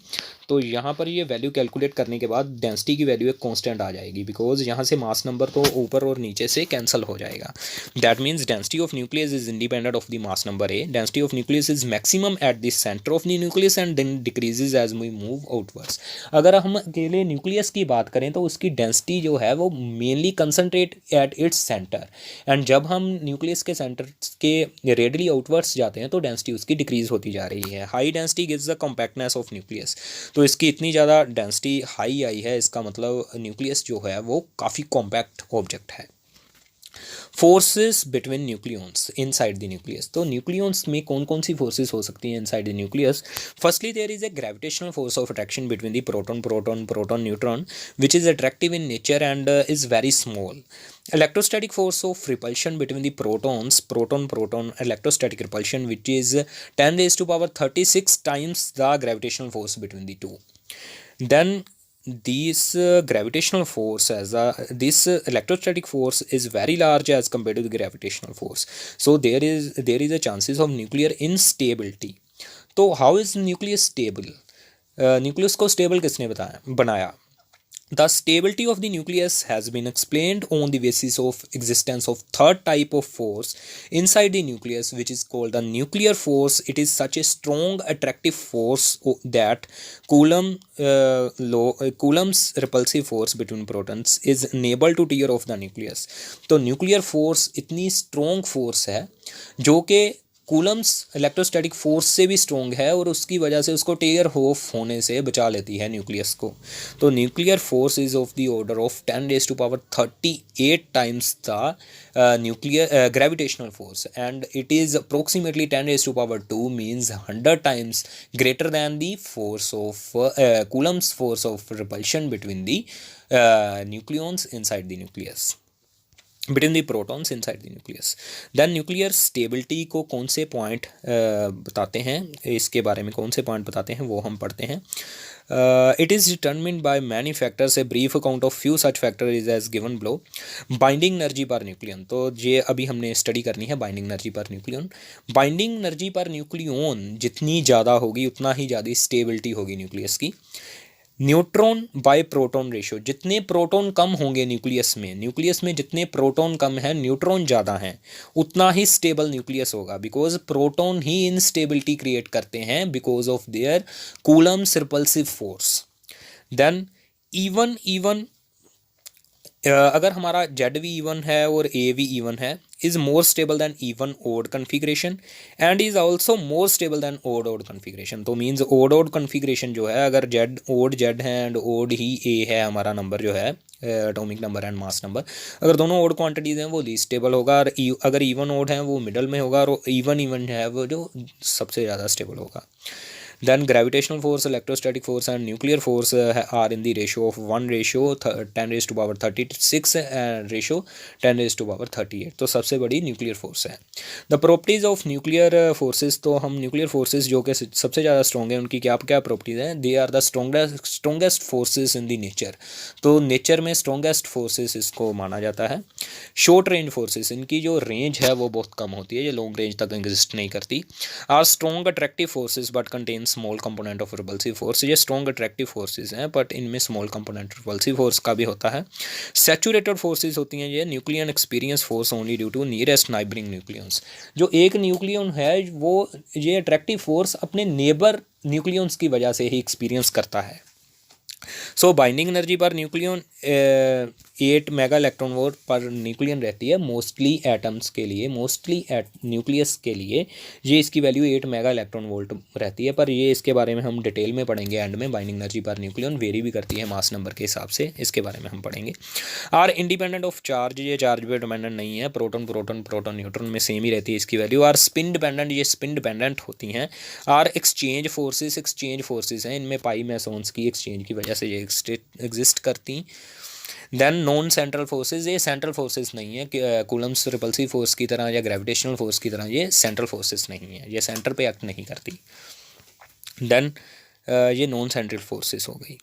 Speaker 1: तो यहाँ पर ये वैल्यू कैलकुलेट करने के बाद डेंसिटी की वैल्यू एक कांस्टेंट आ जाएगी बिकॉज यहाँ से मास नंबर तो ऊपर और नीचे से कैंसिल हो जाएगा. That means density of nucleus is independent of the mass number A. Density of nucleus is maximum at the centre of the nucleus and then decreases as we move outwards. अगर हम अकेले nucleus की बात करें तो उसकी density जो है वो mainly concentrate at its centre, and जब हम न्यूक्लियस के सेंटर के रेडियली आउटवर्ड्स जाते हैं तो डेंसिटी उसकी डिक्रीज होती जा रही है. High density gives the compactness of nucleus. तो इसकी इतनी ज़्यादा डेंसिटी हाई आई है, इसका मतलब न्यूक्लियस जो है वो काफ़ी कॉम्पैक्ट ऑब्जेक्ट है. Forces between nucleons inside the nucleus. तो न्यूक्लियॉन्स में कौन कौन सी फोर्सेस हो सकती हैं inside the nucleus. Firstly there is a gravitational force of attraction between the proton neutron which is attractive in nature and is very small. Electrostatic force of repulsion between the proton electrostatic repulsion which is 10⁻36 times the gravitational force between the two. Then this gravitational force this electrostatic force is very large as compared to the gravitational force. So there is a chances of nuclear instability. तो how is nucleus stable? Nucleus को stable किसने बनाया. The stability of the nucleus has been explained on the basis of existence of third type of force inside the nucleus which is called the nuclear force. It is such a strong attractive force that Coulomb's repulsive force between protons is unable to tear off the nucleus. तो nuclear force इतनी strong force है जो कि Coulomb's electrostatic force से भी strong है और उसकी वजह से उसको टेयर ऑफ होने से बचा लेती है न्यूक्लियस को. तो nuclear force is of the order of 10⁻38 times the nuclear gravitational force and it is approximately 10⁻2 means 100 times greater than the force of Coulomb's force of repulsion between the nucleons inside the nucleus, between the protons inside the nucleus. Then nuclear stability को कौन से point बताते हैं, इसके बारे में कौन से पॉइंट बताते हैं वो हम पढ़ते हैं. It is determined by many factors. A brief account of few such factor is as given below. Binding energy per nucleon. तो ये अभी हमने स्टडी करनी है binding energy per nucleon. Binding energy per nucleon जितनी ज़्यादा होगी उतना ही ज़्यादा स्टेबिलिटी होगी न्यूक्लियस की. Neutron by proton ratio. जितने प्रोटॉन कम होंगे न्यूक्लियस में जितने प्रोटॉन कम हैं न्यूट्रॉन ज़्यादा हैं उतना ही स्टेबल न्यूक्लियस होगा बिकॉज प्रोटॉन ही इनस्टेबिलिटी क्रिएट करते हैं because of their Coulomb's repulsive force. Then even अगर हमारा जेड भी इवन है और ए भी इवन है is more stable than even odd configuration and is also more stable than odd configuration. तो means odd configuration जो है अगर odd z है and odd ही a है हमारा नंबर जो है atomic number and mass number, अगर दोनों ओड क्वांटिटीज़ हैं वो लीस्ट स्टेबल होगा और अगर इवन ओड है वो मिडल में होगा और इवन है वो जो सबसे ज़्यादा स्टेबल होगा. Then gravitational force, electrostatic force and nuclear force are in the ratio of 1 ratio 10 raised to power 36 and ratio 10 raised to power 38. तो सबसे बड़ी न्यूक्लियर फोर्स है. The properties of nuclear forces, तो हम न्यूक्लियर फोर्सेस जो कि सबसे ज़्यादा स्ट्रॉन्ग है उनकी क्या क्या प्रॉपर्टीज़ हैं. They are the strongest forces in the nature. तो नेचर में स्ट्रॉन्गेस्ट फोर्सेस इसको माना जाता है. शॉर्ट रेंज फोर्सेस, इनकी जो रेंज है वो बहुत कम होती है, ये लॉन्ग रेंज तक एग्जिस्ट नहीं करती. Are strong attractive forces but contain small component of repulsive force. ये स्ट्रॉन्ग अट्रैक्टिव फोर्सेस हैं बट इनमें स्मॉल कंपोनेंट रिपल्सिव फोर्स का भी होता है. सैचुरेटेड फोर्सेस होती हैं ये nucleon experience force only due to nearest neighbouring nucleons. जो एक न्यूक्लियन है वो ये अट्रैक्टिव फोर्स अपने नेबर न्यूक्लियंस की वजह से ही एक्सपीरियंस करता है. So binding energy per nucleon 8 mega electron volt per nucleon रहती है मोस्टली एटम्स के लिए, मोस्टली न्यूक्लियस के लिए ये इसकी वैल्यू 8 मेगा इलेक्ट्रॉन वोल्ट रहती है. पर ये इसके बारे में हम डिटेल में पढ़ेंगे एंड में. Binding energy per nucleon very भी करती है मास नंबर के हिसाब से, इसके बारे में हम पढ़ेंगे. आर इंडिपेंडेंट ऑफ चार्ज, ये चार्ज पे डिपेंडेंट नहीं है. प्रोटॉन प्रोटॉन प्रोटॉन न्यूट्रॉन में सेम ही रहती है इसकी वैल्यू. आर स्पिन डिपेंडेंट, ये स्पिन डिपेंडेंट होती हैं. आर एक्सचेंज फोर्सेस हैं, इनमें पाई मैसोन्स की एक्सचेंज की वजह से ये एग्जिस्ट करती. देन नॉन सेंट्रल फोर्सेस, ये सेंट्रल फोर्सेस नहीं है कि कूलम्स रिपल्सिव फोर्स की तरह या ग्रेविटेशनल फोर्स की तरह ये सेंट्रल फोर्सेस नहीं है, ये सेंटर पे एक्ट नहीं करती. देन ये नॉन सेंट्रल फोर्सेस हो गई.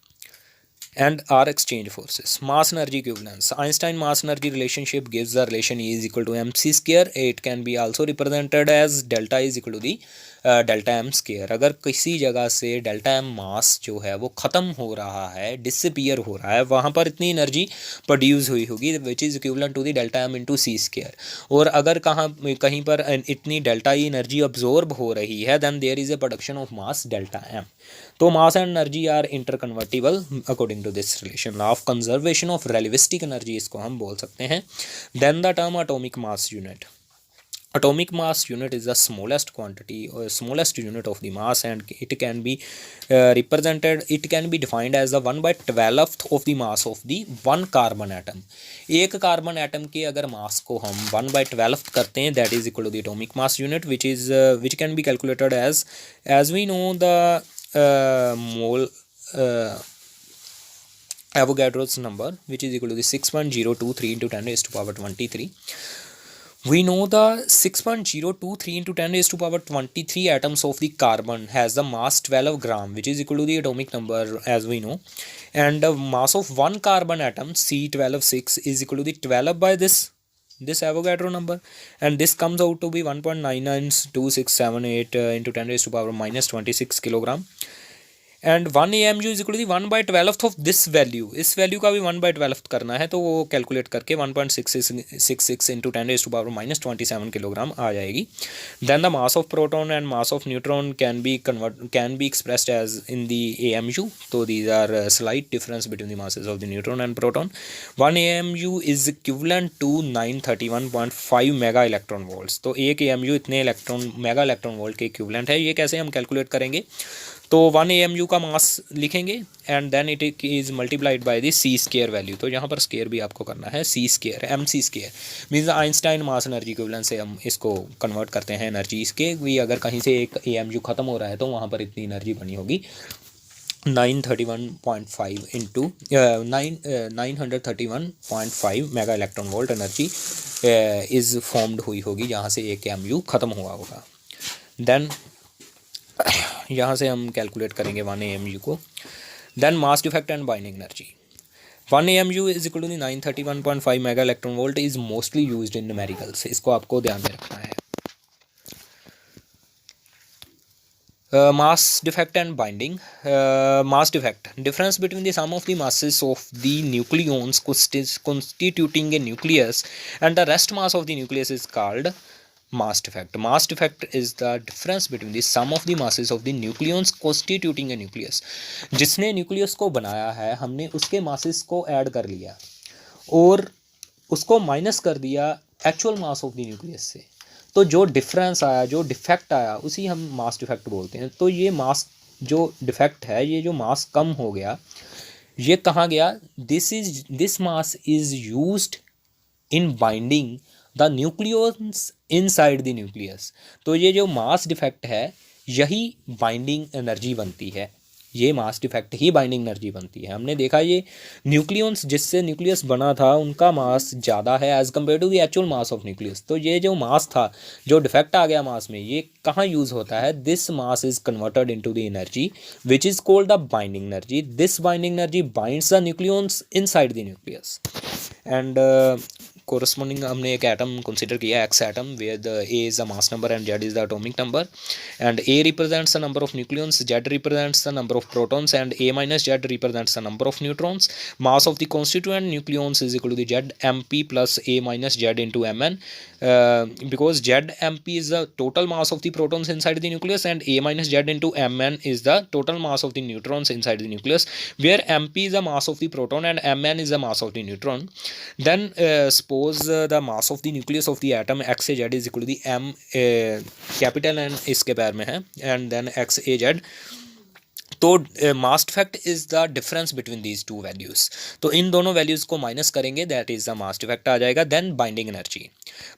Speaker 1: and are exchange forces. Mass energy equivalence. Einstein mass energy relationship gives the relation E is equal to mc square. It can be also represented as delta is equal to the delta M square. अगर किसी जगह से delta M मास जो है वो ख़त्म हो रहा है, डिसअपीयर हो रहा है, वहाँ पर इतनी एनर्जी प्रोड्यूस हुई होगी which is equivalent to the delta M into C square. और अगर कहीं पर इतनी डेल्टा ई एनर्जी अब्जॉर्ब हो रही है then there is a production of mass delta m. तो mass and energy are interconvertible according to this relation. Law of conservation of relativistic energy इसको हम बोल सकते हैं. Then the term atomic mass unit. Atomic mass unit is the smallest quantity or smallest unit of the mass, and it can be it can be defined as the 1/12th of the mass of the one carbon atom. एक carbon atom के अगर मास को हम 1/12th करते हैं that is equal to the atomic mass unit, which can be calculated as we know the mole Avogadro's number, which is equal to the 6.023 into 10 raised to power 23. We know the 6.023 into 10 raised to power 23 atoms of the carbon has the mass 12 gram, which is equal to the atomic number as we know, and the mass of one carbon atom C12 6 is equal to the 12 by this Avogadro number, and this comes out to be 1.992678 into 10 raised to power minus 26 kilogram. And 1 AMU is equal to 1/12th of this value. इस value का भी 1/12th करना है तो वो calculate करके 1.66 into 10 raise to power minus 27 kilogram आ जाएगी. Then the mass of proton and mass of neutron can be expressed as in the AMU. तो these are slight difference between the masses of the neutron and proton. 1 AMU is equivalent to 931.5 mega electron volts. तो एक AMU इतने mega electron volt के equivalent है. ये कैसे हम calculate करेंगे? तो 1 AMU का मास लिखेंगे and then it is multiplied by the c square value. तो यहाँ पर स्केयर भी आपको करना है, c square MC square means Einstein mass energy equivalence से हम इसको कन्वर्ट करते हैं एनर्जी इसके भी. अगर कहीं से एक AMU ख़त्म हो रहा है तो वहाँ पर इतनी एनर्जी बनी होगी 931.5 into 931.5 mega electron volt energy is formed हुई होगी जहाँ से एक AMU ख़त्म हुआ होगा. देन यहाँ से हम कैलकुलेट करेंगे 1 AMU को. Then mass defect and binding energy. 1 AMU is equal to 931.5 mega electron volt is mostly used in numericals. इसको आपको ध्यान में रखना है. Mass defect and binding. Mass defect difference between the sum of the masses of the nucleons constituting a nucleus and the rest mass of the nucleus is called mass defect. Mass defect is the difference between the sum of the masses of the nucleons constituting a nucleus. जिसने nucleus को बनाया है हमने उसके masses को add कर लिया और उसको माइनस कर दिया actual mass of the nucleus से. तो जो डिफरेंस आया, जो डिफेक्ट आया, उसी हम मास डिफेक्ट बोलते हैं. तो ये मास जो डिफेक्ट है, ये जो मास कम हो गया, ये कहाँ गया? This mass is used in binding the nucleus inside the nucleus. तो ये जो मास डिफेक्ट है यही बाइंडिंग एनर्जी बनती है, ये मास डिफेक्ट ही बाइंडिंग एनर्जी बनती है। हमने देखा ये न्यूक्लियंस जिससे न्यूक्लियस बना था उनका मास ज़्यादा है as compare to the actual mass of nucleus. तो ये जो मास था, जो डिफेक्ट आ गया मास में, ये कहाँ यूज़ होता है? This mass is converted into the energy which is called the binding energy. This binding energy binds the nucleons inside the nucleus and corresponding हमने एक एटम कंसिडर किया, X atom, where the A is the mass number and Z is the atomic number and A represents the number of nucleons, Z represents the number of protons and A minus Z represents the number of neutrons. Mass of the constituent nucleons is equal to the Z M P plus A minus Z into M N, because ZMP is the total mass of the protons inside the nucleus and A minus Z into Mn is the total mass of the neutrons inside the nucleus, where Mp is the mass of the proton and Mn is the mass of the neutron. Then suppose the mass of the nucleus of the atom XAZ is equal to the M capital N इसके पैर में है and then XAZ। तो mass defect is the difference between these two values. तो इन दोनों values को minus करेंगे, that is the mass defect आ जाएगा। Then binding energy,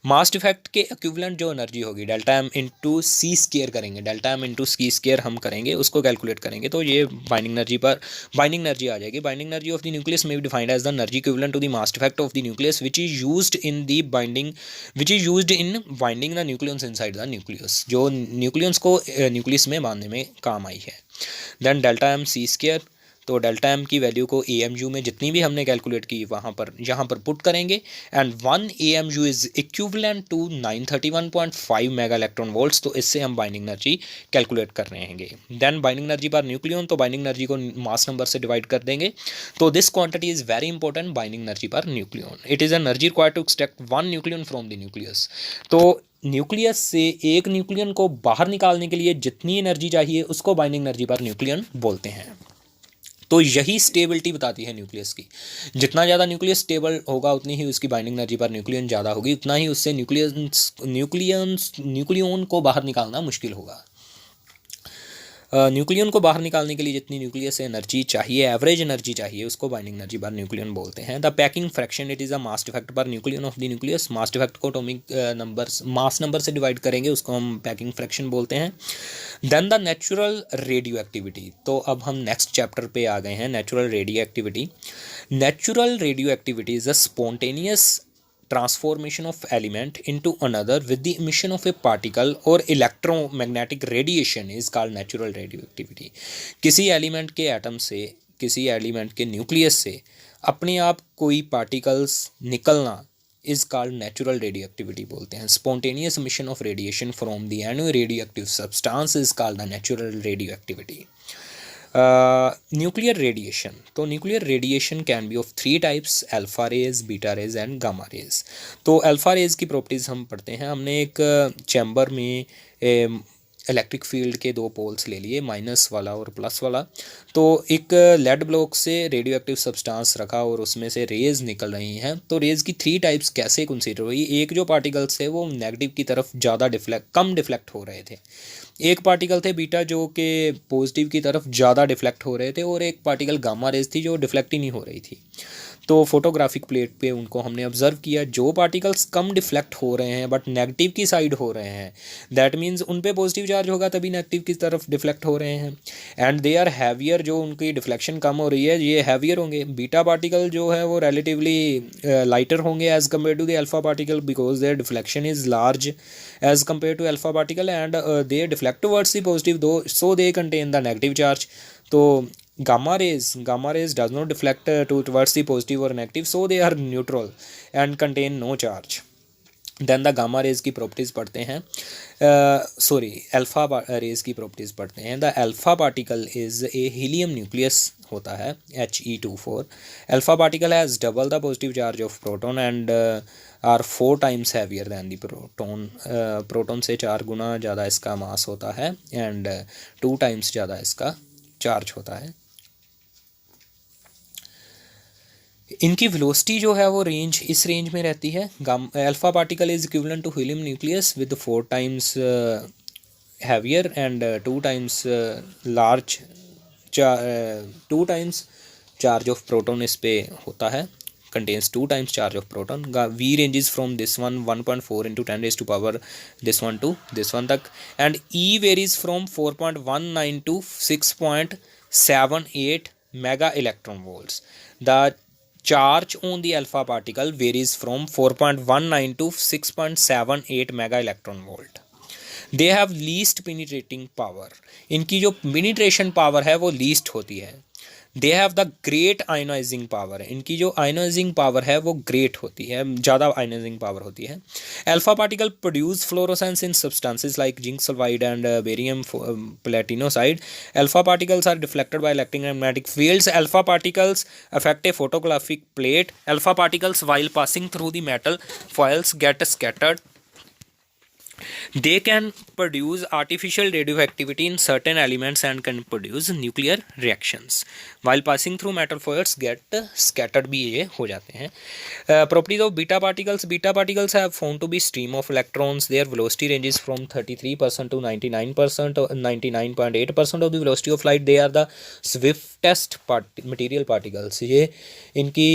Speaker 1: mass defect के इक्विवेलेंट जो एनर्जी होगी डेल्टा एम इंटू सी स्केयर करेंगे, डेल्टा एम इंटू सी स्केयर हम करेंगे, उसको कैलकुलेट करेंगे तो ये बाइंडिंग एनर्जी पर बाइंडिंग एनर्जी आ जाएगी। Binding energy of the nucleus में be defined as the energy equivalent to the mass defect of the nucleus which is used in the binding binding the nucleons inside the nucleus, जो न्यूक्लियंस को न्यूक्लियस में बांधने में काम आई है। Then delta M C square, तो डेल्टा एम की वैल्यू को ए एम यू में जितनी भी हमने कैलकुलेट की वहाँ पर यहाँ पर पुट करेंगे and 1 A M U is equivalent to 931.5 mega electron volts. तो इससे हम बाइंडिंग एनर्जी कैलकुलेट कर रहे हैं। Then binding energy per nucleon, तो बाइंडिंग एनर्जी को मास नंबर से डिवाइड कर देंगे। तो this quantity is very important, binding energy per nucleon. It is energy required to extract 1 nucleon from the nucleus. तो न्यूक्लियस से एक न्यूक्लियन को बाहर निकालने के लिए जितनी एनर्जी चाहिए उसको बाइंडिंग एनर्जी पर न्यूक्लियन बोलते हैं। तो यही स्टेबिलिटी बताती है न्यूक्लियस की। जितना ज़्यादा न्यूक्लियस स्टेबल होगा उतनी ही उसकी बाइंडिंग एनर्जी पर न्यूक्लियन ज़्यादा होगी, उतना ही उससे न्यूक्लियन को बाहर निकालना मुश्किल होगा। न्यूक्लियन को बाहर निकालने के लिए जितनी न्यूक्लियस से एनर्जी चाहिए, एवरेज एनर्जी चाहिए, उसको बाइंडिंग एनर्जी पर न्यूक्लियन बोलते हैं। The packing fraction, it is a mass defect per nucleon of the nucleus. Mass defect को एटॉमिक नंबर मास नंबर से डिवाइड करेंगे, उसको हम पैकिंग फ्रैक्शन बोलते हैं। Then the natural radioactivity, तो अब हम नेक्स्ट चैप्टर पे आ गए हैं, natural radioactivity. Natural radioactivity is a spontaneous transformation of element into another with the emission of a particle or electromagnetic radiation is called natural radioactivity। किसी element के atom से, किसी element के nucleus से अपने आप कोई particles निकलना इज कॉल्ड नेचुरल रेडियोएक्टिविटी बोलते हैं। Spontaneous emission of radiation from the any radioactive substance is called the natural radioactivity। Nuclear radiation, तो nuclear radiation can be of 3 types, alpha rays, beta rays and gamma rays. तो alpha rays की properties हम पढ़ते हैं। हमने एक chamber में electric field के 2 पोल्स ले लिए, माइनस वाला और प्लस वाला। तो एक लेड ब्लॉक से रेडियो एक्टिव सब्सटेंस रखा और उसमें से रेज निकल रही हैं। तो रेज की 3 टाइप्स कैसे कंसीडर हुई? एक जो पार्टिकल्स थे वो नेगेटिव की तरफ ज़्यादा कम डिफ्लेक्ट हो रहे थे, एक पार्टिकल थे बीटा जो कि पॉजिटिव की तरफ ज़्यादा डिफ्लेक्ट हो रहे थे, और एक पार्टिकल गामा रेज थी जो डिफ्लेक्ट ही नहीं हो रही थी। तो फोटोग्राफिक प्लेट पे उनको हमने ऑब्जर्व किया, जो पार्टिकल्स कम डिफ्लेक्ट हो रहे हैं बट नेगेटिव की साइड हो रहे हैं, दैट मीन्स उन पे पॉजिटिव चार्ज होगा तभी नेगेटिव की तरफ डिफ्लेक्ट हो रहे हैं। एंड दे आर हैवियर, जो उनकी डिफ्लेक्शन कम हो रही है ये हैवियर होंगे। बीटा पार्टिकल जो है वो रिलेटिवली लाइटर होंगे as compare to the alpha particle, because their deflection is large as compare to alpha particle and they deflect towards the positive though, so they contain the negative charge. तो gamma rays does not deflect towards the positive or negative, so they are neutral and contain no charge। Then the gamma rays की properties पढ़ते हैं, alpha rays की properties पढ़ते हैं। The alpha particle is a helium nucleus होता है, He24। Alpha particle has double the positive charge of proton and are 4 times heavier than the proton. Proton से 4 गुना ज़्यादा इसका मास होता है एंड 2 टाइम्स ज़्यादा इसका चार्ज होता है। इनकी वेलोसिटी जो है वो रेंज इस रेंज में रहती है। Alpha particle is equivalent to helium nucleus with 4 times heavier and 2 times large 2 times charge of proton इस पे होता है contains 2 times charge of proton. V ranges from this one 1.4 into 10 raised to power this one to this one tak, and E varies from 4.19 to 6.78 mega electron volts. The charge on the alpha particle varies from 4.19 to 6.78 mega electron volt. They have least penetrating power, इनकी जो penetration power है वो least होती है. They have the great ionising power, इनकी जो ionising power है वो ग्रेट होती है, ज़्यादा आयोनाइजिंग पावर होती है. Alpha particle produce fluorescence in substances like zinc sulphide and barium platinocyanide. Alpha particles are deflected by electric and magnetic fields. Alpha particles affect a photographic plate. Alpha particles while passing through the metal foils get scattered. They can produce artificial radioactivity in certain elements and can produce nuclear reactions. While passing through metal foils get scattered भी ये हो जाते हैं. Properties of beta particles. Beta particles have found to be stream of electrons. Their velocity ranges from 33% to 99%, 99.8% of the velocity of light. They are the swiftest material particles. ये इनकी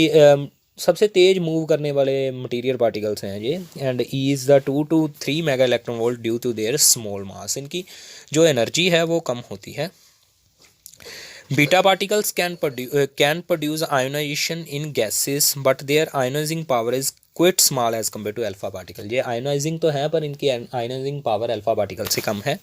Speaker 1: सबसे तेज move करने वाले मटेरियल पार्टिकल्स हैं ये. And E is the 2 to 3 mega electron volt due to their small mass. इनकी जो एनर्जी है वो कम होती है. Beta particles can produce ionisation in gases but their ionising power is quite small as compare to alpha particle. ये ionising तो है पर इनकी आयोनाइजिंग पावर अल्फा पार्टिकल से कम है.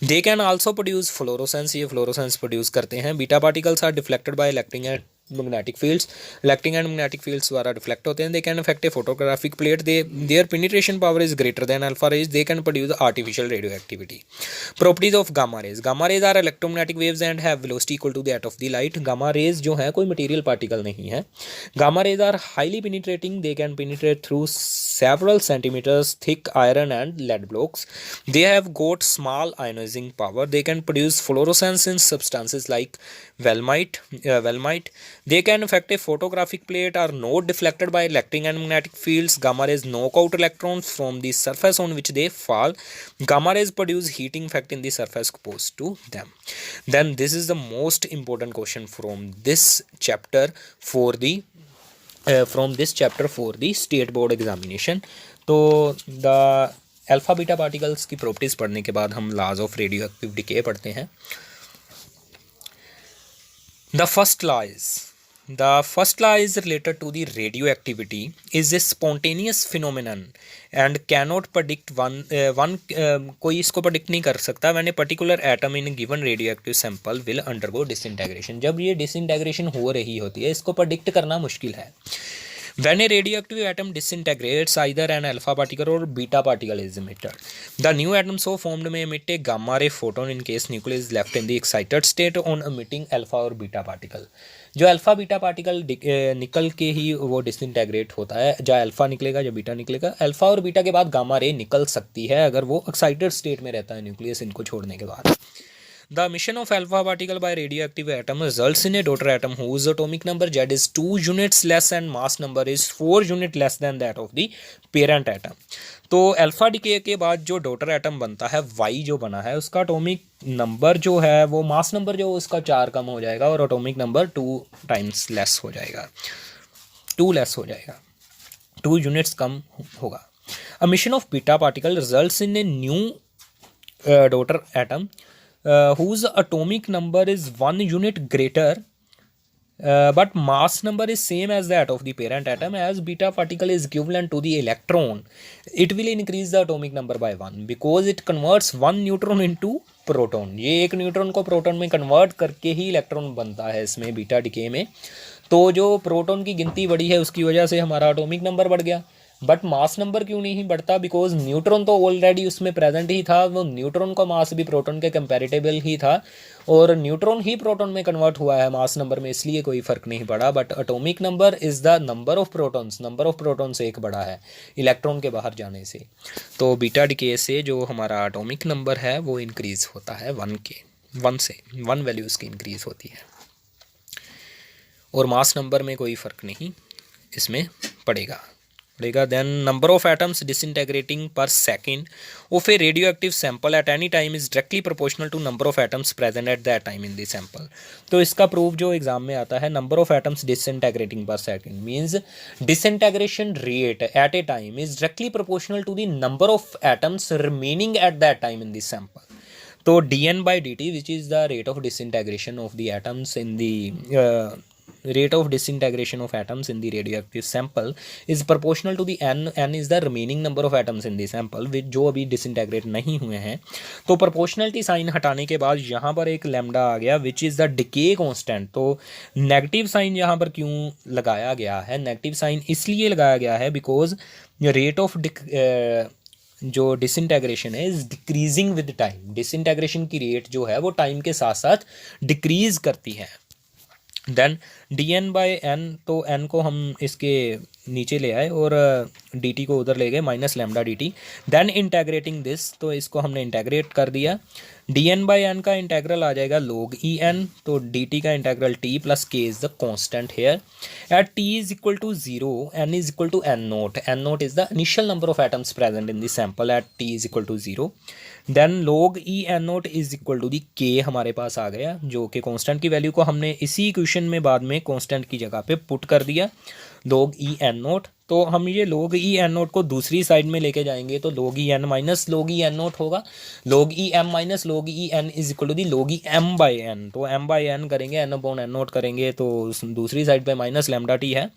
Speaker 1: They can also produce fluorescence, ये फ्लोरोसेंस प्रोड्यूस करते हैं. Beta particles are deflected by electric and magnetic fields. Electric and magnetic fields द्वारा डिफ्लेक्ट होते हैं. They can affect a photographic plate. Their penetration power is greater than alpha rays. They can produce artificial radioactivity. Properties of gamma rays. Gamma rays are electromagnetic waves and have velocity equal to that of the light. Gamma rays जो है कोई material particle नहीं है. Gamma rays are highly penetrating. They can penetrate through several centimeters thick iron and lead blocks. They have got small ionizing power. They can produce fluorescence in substances like Velmite. They can affect a photographic plate, are not deflected by electric and magnetic fields. Gamma rays knock out electrons from the surface on which they fall. Gamma rays produce heating effect in the surface exposed to them. Then this is the most important question from this chapter for the state board examination. तो the alpha beta particles की प्रॉपर्टीज़ पढ़ने के बाद हम laws of radioactive decay पढ़ते हैं. The first law is related to the radioactivity, is a spontaneous phenomenon and cannot predict कोई इसको predict नहीं कर सकता. when a particular atom in a given radioactive sample will undergo disintegration. जब ये disintegration हो रही होती है इसको predict करना मुश्किल है. When a radioactive atom disintegrates, either an alpha particle or beta particle is emitted. The new atom so formed may emit a gamma ray photon in case nucleus is left in the excited state on emitting alpha or beta particle. जो alpha beta particle निकल के ही वो डिसइंटेग्रेट होता है, या alpha निकलेगा या beta निकलेगा. अल्फा और बीटा के बाद गामा रे निकल सकती है अगर वो एक्साइटेड स्टेट में रहता है न्यूक्लियस इनको छोड़ने के बाद. The emission of alpha particle by radioactive atom results in a daughter atom whose atomic number Z is 2 units less and mass number is 4 units less than that of the parent atom. तो alpha decay के बाद जो daughter atom बनता है Y जो बना है उसका एटॉमिक नंबर जो है वो मास नंबर जो उसका 4 कम हो जाएगा और एटॉमिक नंबर 2 टाइम्स लेस हो जाएगा, 2 यूनिट्स कम होगा. emission of beta particle results in a new daughter atom whose atomic number is 1 unit greater but mass number is same as that of the parent atom. As beta particle is equivalent to the electron, it will increase the atomic number by 1 because it converts 1 neutron into proton. ये एक neutron को proton में convert करके ही electron बनता है इसमें beta decay में. तो जो प्रोटॉन की गिनती बढ़ी है उसकी वजह से हमारा एटॉमिक नंबर बढ़ गया. बट मास नंबर क्यों नहीं बढ़ता? बिकॉज न्यूट्रॉन तो ऑलरेडी उसमें प्रेजेंट ही था, वो न्यूट्रॉन का मास भी प्रोटॉन के कंपैरेटिबल ही था और न्यूट्रॉन ही प्रोटॉन में कन्वर्ट हुआ है मास नंबर में, इसलिए कोई फ़र्क नहीं पड़ा. But atomic number is the number of protons एक बड़ा है इलेक्ट्रॉन के बाहर जाने से. तो बीटा डिके से जो हमारा एटॉमिक नंबर है वो इंक्रीज़ होता है 1 वैल्यू उसकी इंक्रीज़ होती है और मास नंबर में कोई फ़र्क नहीं इसमें पड़ेगा. पड़ेगा। Then number of atoms disintegrating per second of a radioactive sample at any time is directly proportional to number of atoms present at that time in the sample. तो इसका proof जो एग्जाम में आता है, number of atoms disintegrating per second means disintegration rate at a time is directly proportional to the number of atoms remaining at that time in the sample. तो dN/dt which is the rate of disintegration of the atoms in the rate of disintegration of atoms in the radioactive sample is proportional to the n is the remaining number of atoms in the sample which जो अभी disintegrate नहीं हुए हैं। तो proportionality sign हटाने के बाद यहाँ पर एक लैम्डा आ गया which is the decay constant। तो नेगेटिव साइन यहाँ पर क्यों लगाया गया है? नेगेटिव साइन इसलिए लगाया गया है बिकॉज रेट ऑफ जो डिसइंटेग्रेशन है इज डिक्रीजिंग विद टाइम। डिसइंटेग्रेशन की रेट जो है वो टाइम के साथ साथ डिक्रीज करती है। देन dN/n, तो n को हम इसके नीचे ले आए और dt को उधर ले गए -λ/dt। देन इंटेग्रेटिंग दिस, तो इसको हमने इंटेग्रेट कर दिया। dN/n का इंटेग्रल आ जाएगा log En, तो dt का integral t plus k is the constant here. At t is equal to 0 n is equal to n0। n0 is the initial number of atoms present in the sample at t is equal to 0। Then log En0 is equal to the k हमारे पास आ गया, जो कि constant की value को हमने इसी equation में बाद में कांस्टेंट की जगह पे पुट कर दिया log En0। तो हम ये log En0 को दूसरी साइड में लेके जाएंगे तो log En minus log En0 होगा। log Em minus log En is equal to the log M/n। तो M/n करेंगे, n/n0 करेंगे तो दूसरी साइड पे -λ/t है।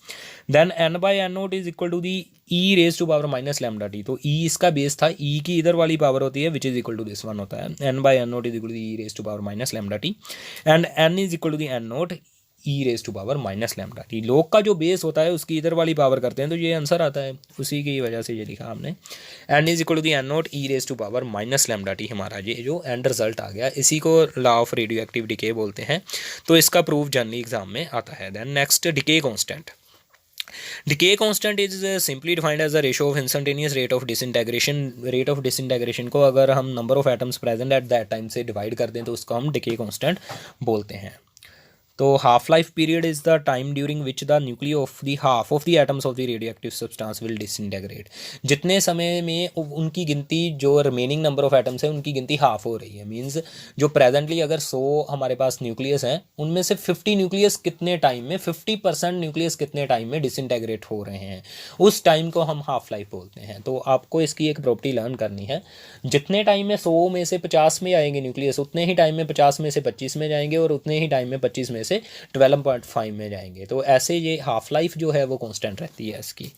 Speaker 1: Then n/n0 is equal to the e raise to power -λ/t। तो e इसका बेस था, e की इधर वाली पावर होती है which is equal to this one होता है। n/n0 is equal to e raise to power -λ/t and n is equal to the n0 e raise to power -λ/t। log का जो बेस होता है उसकी इधर वाली पावर करते हैं तो ये आंसर आता है, उसी की वजह से ये लिखा हमने। n is equal to the n0 e raise to power -λ/t हमारा ये जो एंड रिजल्ट आ गया। इसी को law of radioactive decay बोलते हैं। तो इसका प्रूफ जनरली एग्जाम में आता है। Then next decay constant. Decay constant is simply defined as the ratio of instantaneous rate of disintegration। rate of disintegration को अगर हम number of atoms present at that time से divide कर दें तो उसको हम decay constant बोलते हैं। तो half life period is the time during which the nuclear of the half of the atoms of the radioactive substance will disintegrate. जितने समय में उनकी गिनती, जो रिमेनिंग नंबर ऑफ एटम्स है उनकी गिनती हाफ हो रही है। मींस जो प्रेजेंटली अगर 100 हमारे पास न्यूक्लियस हैं उनमें से 50 न्यूक्लियस कितने टाइम में, 50% न्यूक्लियस कितने टाइम में डिसइंटेग्रेट हो रहे हैं, उस टाइम को हम हाफ लाइफ बोलते हैं। तो आपको इसकी एक प्रॉपर्टी लर्न करनी है। जितने टाइम में 100 में से 50 में आएंगे न्यूक्लियस, उतने ही टाइम में 50 में से 25 में जाएंगे और उतने ही टाइम में 25 में से 12.5 में जाएंगे। तो ऐसे ये हाफ लाइफ जो है वो कांस्टेंट रहती है इसकी।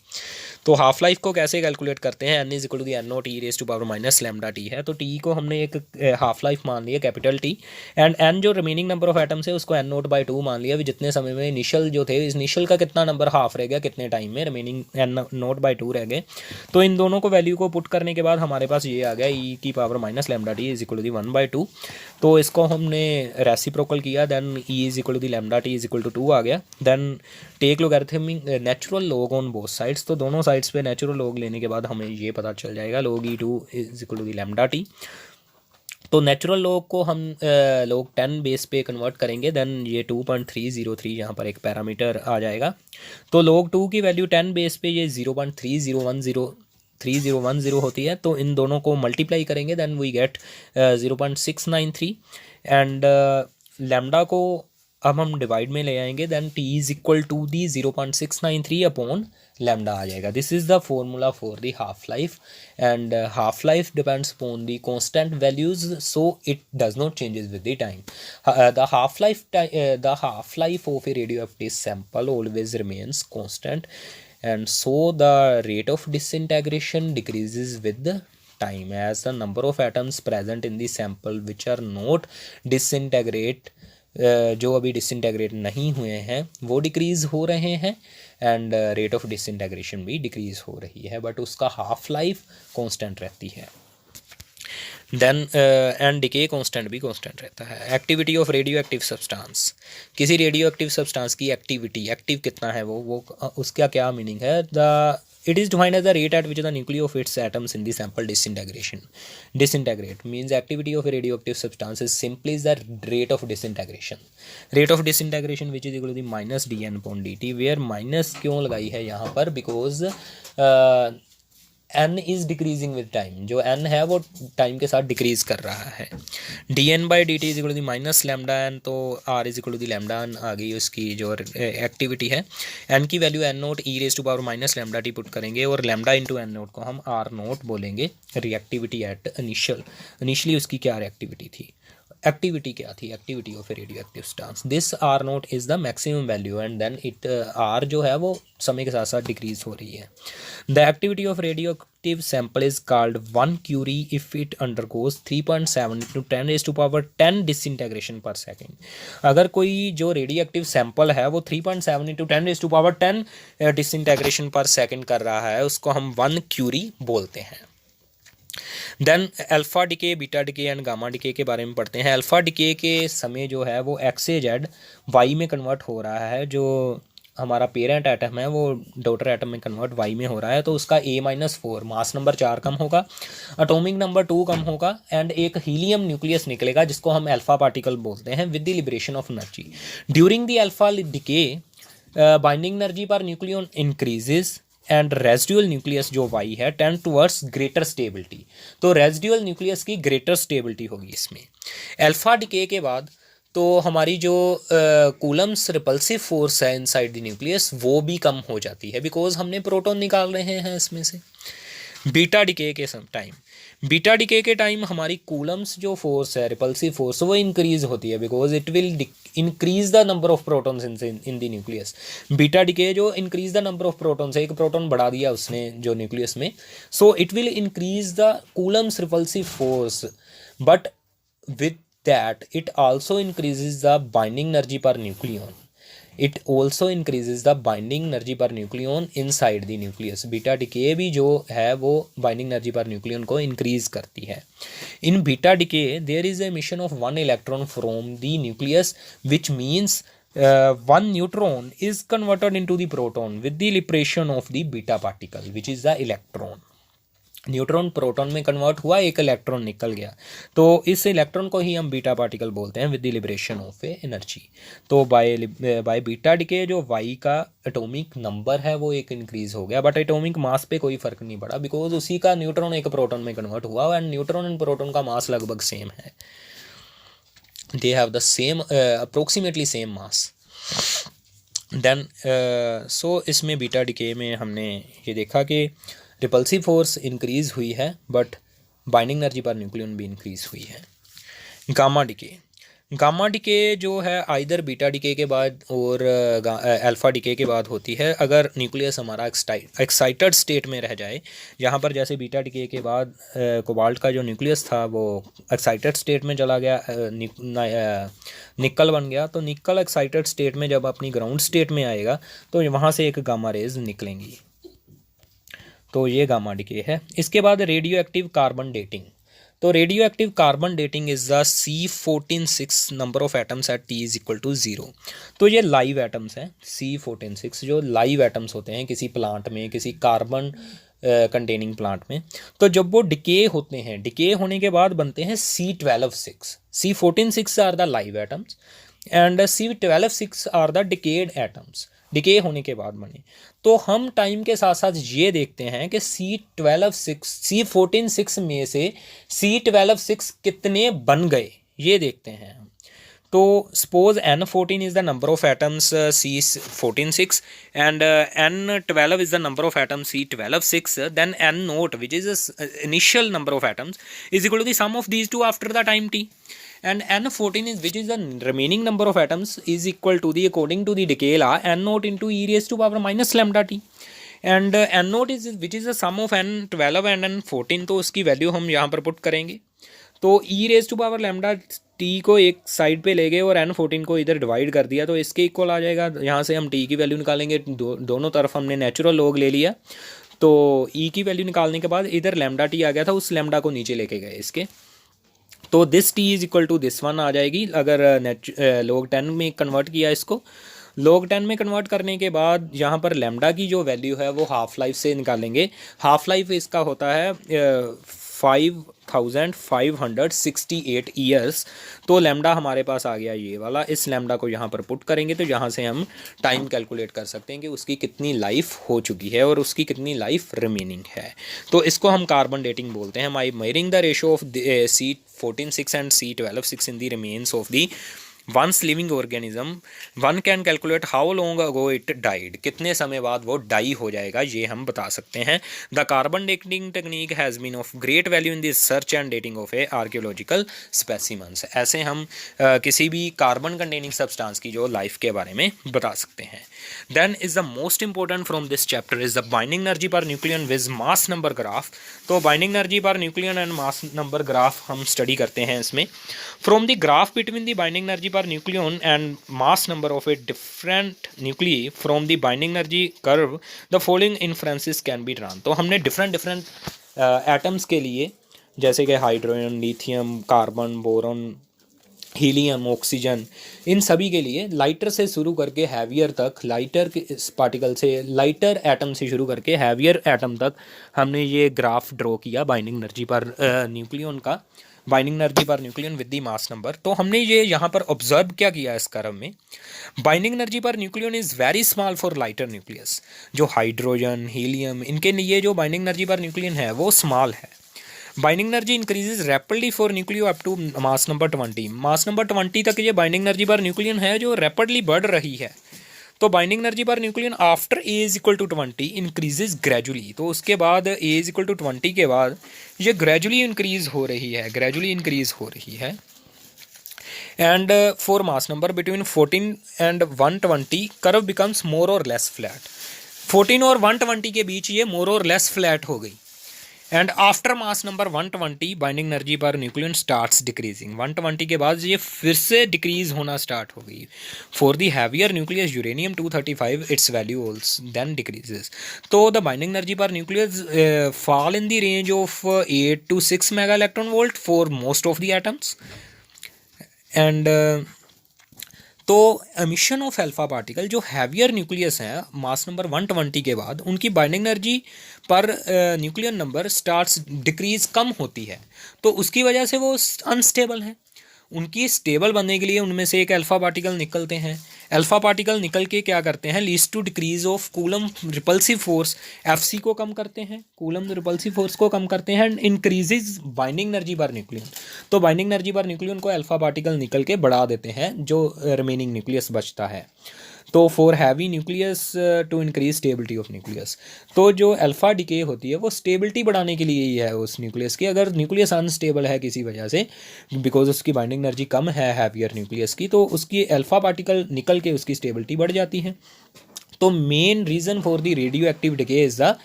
Speaker 1: तो हाफ लाइफ को कैसे कैलकुलेट करते हैं? n is equal to the n0 e raise to power -λ/t है। तो t को हमने एक हाफ लाइफ मान लिया कैपिटल T एंड n जो रिमेनिंग नंबर ऑफ एटम्स है उसको n0/2 मान लिया। भी जितने समय में इनिशियल जो थे, इनिशियल का कितना नंबर हाफ रह गया, कितने टाइम में रिमेनिंग n0/2 रह गए। तो इन दोनों को वैल्यू को पुट करने के बाद हमारे पास ये आ गया e की power -λ/t is equal to the 1/2। तो इसको हमने रेसिप्रोकल किया, then e is equal to the λ/t is equal to 2 आ गया। Then take logarithmic natural log on both sides. तो दोनों साइड्स पे नेचुरल लॉग लेने के बाद हमें ये पता चल जाएगा log e2 is equal to the λ/t। तो नेचुरल लॉग को हम log 10 बेस पे कन्वर्ट करेंगे, देन ये 2.303 यहाँ पर एक पैरामीटर आ जाएगा। तो log 2 की वैल्यू 10 बेस पे ये 0.3010 होती है। तो इन दोनों को मल्टीप्लाई करेंगे, then we get 0.693 and lambda को अब हम डिवाइड में ले आएंगे, then t is equal to the 0.693 upon lambda आ जाएगा। This is the formula for the half life and half life depends upon the constant values, so it does not changes with the time. The half life of a radioactive sample always remains constant and so the rate of disintegration decreases with the time as the number of atoms present in the sample which are not disintegrate जो अभी डिसइंटेग्रेट नहीं हुए हैं वो decrease हो रहे हैं and rate of डिसइंटेग्रेशन भी डिक्रीज़ हो रही है, बट उसका हाफ लाइफ कांस्टेंट रहती है। देन एंड डिके कांस्टेंट भी कांस्टेंट रहता है। Activity of radioactive substance. किसी रेडियो एक्टिव सब्सटेंस की एक्टिविटी, एक्टिव कितना है वो उसका क्या मीनिंग है? The It is defined as the rate at which the nuclei of its atoms in the sample disintegrate means activity of a radioactive substance is simply the rate of disintegration which is equal to the minus dN upon dt, where minus क्यों लगाई है यहाँ पर, because n is decreasing with time, जो n है वो time के साथ डिक्रीज़ कर रहा है। D N by D T is equal to minus lambda N, तो R is equal to lambda N आ गई उसकी जो एक्टिविटी है। एन की value N naught e raise to power minus lambda T put करेंगे और लैम्डा इंटू एन नोट को हम आर नोट बोलेंगे। रिएक्टिविटी एट इनिशियली उसकी क्या रिएक्टिविटी थी, एक्टिविटी क्या थी, activity of a radioactive substance. This are note is the maximum value and then it are जो है वो समय के साथ साथ डिक्रीज हो रही है। The activity of radioactive sample is called 1 curie if it undergoes 3.7 into 10⁻10 disintegration per second. अगर कोई जो रेडियो एक्टिव सैंपल है वो 3.7 into 10⁻10 डिसइंटीग्रेशन पर सेकेंड कर रहा है, उसको हम 1 क्यूरी बोलते हैं। Then alpha decay, beta decay and gamma decay के बारे में पढ़ते हैं। अल्फ़ा डिके के समय जो है वो एक्स से जेड वाई में कन्वर्ट हो रहा है, जो हमारा पेरेंट एटम है वो डॉटर एटम में कन्वर्ट वाई में हो रहा है, तो उसका A-4 मास नंबर 4 कम होगा, एटॉमिक नंबर 2 कम होगा एंड एक हीलियम न्यूक्लियस निकलेगा जिसको हम अल्फ़ा पार्टिकल बोलते हैं with the liberation of energy. During the alpha decay binding energy per nucleon increases and residual nucleus जो वाई है टेंड टुवर्ड्स ग्रेटर स्टेबिलिटी, तो रेजिडुअल न्यूक्लियस की ग्रेटर स्टेबिलिटी होगी इसमें। अल्फ़ा डिके के बाद तो हमारी जो कूलम्स रिपल्सिव फोर्स है इनसाइड द न्यूक्लियस वो भी कम हो जाती है, बिकॉज हमने प्रोटॉन निकाल रहे हैं इसमें से। बीटा डिके के टाइम हमारी कूलम्स जो फोर्स है रिपल्सिव फोर्स वो इंक्रीज होती है, because it will increase the number of protons in the nucleus. Beta decay जो increase the number of protons है, एक प्रोटॉन बढ़ा दिया उसने जो न्यूक्लियस में, so it will increase the Coulomb's repulsive force, but with that it also increases the binding energy per nucleon. It also increases the binding energy per nucleon inside the nucleus. Beta decay भी जो है वो binding energy per nucleon को increase करती है। In beta decay there is emission of 1 electron from the nucleus which means 1 neutron is converted into the proton with the liberation of the beta particle which is the electron. Neutron proton में convert हुआ, एक electron निकल गया, तो इस electron को ही हम beta particle बोलते हैं with the liberation of A energy. तो बाय बीटा डिके जो वाई का एटॉमिक नंबर है वो एक इंक्रीज हो गया, बट एटॉमिक मास पे कोई फर्क नहीं पड़ा, बिकॉज उसी का न्यूट्रॉन एक प्रोटॉन में कन्वर्ट हुआ एंड न्यूट्रॉन एंड प्रोटॉन का मास लगभग सेम है, they have the same approximately same mass. Then so इसमें बीटा डिके में हमने ये देखा कि रिपल्सिव फोर्स इंक्रीज हुई है but binding energy per nucleon भी इंक्रीज हुई है। गामा डिके जो है आइदर बीटा डिके के बाद और अल्फ़ा डिके के बाद होती है। अगर न्यूक्लियस हमारा एक्साइटेड स्टेट में रह जाए, यहाँ पर जैसे बीटा डिके के बाद कोबाल्ट का जो न्यूक्लियस था वो एक्साइटेड स्टेट में चला गया, निकल बन गया, तो निकल एक्साइटेड स्टेट में जब अपनी ग्राउंड स्टेट में आएगा तो वहाँ से एक गामा रेज निकलेंगी, तो ये गामा डिके है। इसके बाद रेडियो एक्टिव कार्बन डेटिंग, तो radioactive carbon dating is the C14 number of atoms at T is equal to 0। तो ये लाइव एटम्स हैं, C14 जो लाइव एटम्स होते हैं किसी प्लांट में, किसी कार्बन कंटेनिंग प्लांट में, तो जब वो डिके होते हैं, डिके होने के बाद बनते हैं C12 C14 are the live atoms and C12 are the decayed atoms, decay होने के बाद बने। तो हम टाइम के साथ साथ ये देखते हैं कि C14 में से C12 कितने बन गए, ये देखते हैं हम। तो suppose N14 is the number of atoms C14 and N12 is the number of atoms C12, then N0 which is initial number of atoms is equal to the sum of these two after the time T, and N14 is which is the remaining number of atoms is equal to the according to the decay law N0 into e raised to power minus lambda t, and N0 is which is the sum of N12 and N14, तो उसकी value हम यहाँ पर put करेंगे, तो e raised to power lambda t को एक side पे ले गए और N14 को इधर डिवाइड कर दिया, तो इसके इक्वल आ जाएगा। यहाँ से हम t की वैल्यू निकालेंगे, दोनों तरफ हमने नेचुरल लॉग ले लिया, तो e की वैल्यू निकालने के बाद इधर लैम्डा t आ गया था, उस लैम्डा को नीचे लेके गए इसके, तो this t is equal to this one आ जाएगी अगर लॉग 10 में कन्वर्ट किया इसको। log 10 में कन्वर्ट करने के बाद यहाँ पर लैम्डा की जो वैल्यू है वो हाफ लाइफ से निकालेंगे। हाफ लाइफ इसका होता है 5568 ईयर्स। तो लैम्डा हमारे पास आ गया ये वाला। इस लैम्डा को यहाँ पर पुट करेंगे तो यहाँ से हम टाइम कैलकुलेट कर सकते हैं कि उसकी कितनी लाइफ हो चुकी है और उसकी कितनी लाइफ रिमेनिंग है। तो इसको हम कार्बन डेटिंग बोलते हैं। By measuring the ratio of C14 6 and C12 6 in the remains of the once living organism, one can calculate how long ago it died. कितने समय बाद वो डाई हो जाएगा ये हम बता सकते हैं। The carbon dating technique has been of great value in this search and dating of a archaeological specimens. ऐसे हम किसी भी कार्बन कंटेनिंग सब्सटेंस की जो लाइफ के बारे में बता सकते हैं। Then is the most important from this chapter is the binding energy per nucleon vs mass number graph. तो binding energy per nucleon and mass number graph हम स्टडी करते हैं इसमें। From the graph between the binding energy per nucleon and mass number of a different nuclei from the binding energy curve, the following inferences can be drawn। तो हमने different atoms के लिए जैसे कि hydrogen, lithium, carbon, boron, helium, oxygen, इन सभी के लिए लाइटर से शुरू करके हैवियर तक, लाइटर पार्टिकल से, लाइटर एटम से शुरू करके हैवियर एटम तक हमने ये ग्राफ ड्रॉ किया बाइंडिंग एनर्जी पर न्यूक्लियन का, binding energy per nucleon with the mass number. तो हमने ये यहाँ पर ऑब्जर्व क्या किया इस कर्व में, binding energy per nucleon is very small for lighter nucleus. जो हाइड्रोजन, हीलियम, इनके लिए जो बाइंडिंग एनर्जी पर न्यूक्लियन है वो स्मॉल है। Binding energy increases rapidly for nuclei up to mass number 20। Mass number 20 तक ये बाइंडिंग एनर्जी पर न्यूक्लियन है जो रैपिडली बढ़ रही है। तो binding energy per nucleon after A is equal to 20 increases gradually. तो उसके बाद ए इज इक्वल टू 20 के बाद ये ग्रेजुअली इंक्रीज हो रही है, ग्रेजुअली इंक्रीज हो रही है। And for mass number between 14 and 120 curve becomes more और लेस फ्लैट। 14 और 120 के बीच ये मोर और लेस फ्लैट हो गई। And after mass number 120 binding energy per nucleon starts decreasing. 120 के बाद ये फिर से डिक्रीज होना स्टार्ट हो गई। For the heavier nucleus uranium 235 its value also then decreases. तो the binding energy per nucleus fall in the range of 8 to 6 mega electron volt for most of the atoms. And तो emission of alpha particle जो heavier nucleus हैं mass number 120 के बाद, उनकी binding energy per nuclear number starts decrease कम होती है। तो उसकी वजह से वो अनस्टेबल हैं। उनकी स्टेबल बनने के लिए उनमें से एक अल्फा पार्टिकल निकलते हैं। अल्फा पार्टिकल निकल के क्या करते हैं, leads to decrease of Coulomb repulsive force, FC को कम करते हैं, कूलम रिपल्सिव फोर्स को कम करते हैं, and increases binding energy per nucleon. तो बाइंडिंग एनर्जी पर न्यूक्लियन को अल्फा पार्टिकल निकल के बढ़ा देते हैं जो रिमेनिंग न्यूक्लियस बचता है। तो for heavy nucleus to increase stability of nucleus. तो जो अल्फा डिके होती है वो स्टेबिलिटी बढ़ाने के लिए ही है उस न्यूक्लियस की। अगर न्यूक्लियस अनस्टेबल है किसी वजह से, बिकॉज उसकी बाइंडिंग एनर्जी कम है हैवियर न्यूक्लियस की, तो उसकी अल्फा पार्टिकल निकल के उसकी स्टेबिलिटी बढ़ जाती है। तो main reason for the radioactive decay is the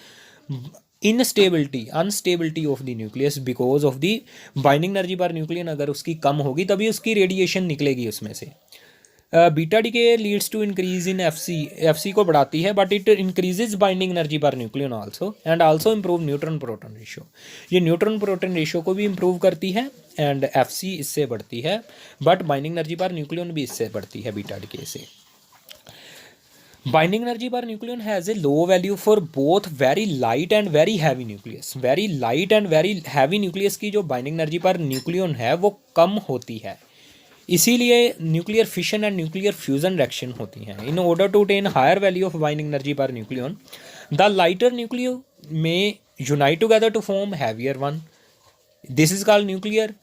Speaker 1: instability of the nucleus because of the binding energy per nucleon अगर उसकी कम होगी तभी उसकी रेडिएशन निकलेगी उसमें से। Beta decay leads to increase in FC को बढ़ाती है, but it increases binding energy per nucleon also and also improve neutron proton ratio. ये न्यूट्रॉन प्रोटॉन रेशियो को भी इम्प्रूव करती है एंड एफसी इससे बढ़ती है, but binding energy per nucleon भी इससे बढ़ती है बीटा डिके से। Binding energy per nucleon has a low value for both very light and very heavy nucleus. Very light and very heavy nucleus की जो बाइंडिंग एनर्जी पर न्यूक्लियन है वो कम होती है, इसीलिए nuclear fission and nuclear fusion reaction होती हैं। In order to attain higher value of binding energy per nucleon, the lighter nuclei may unite together to form heavier one, this is called nuclear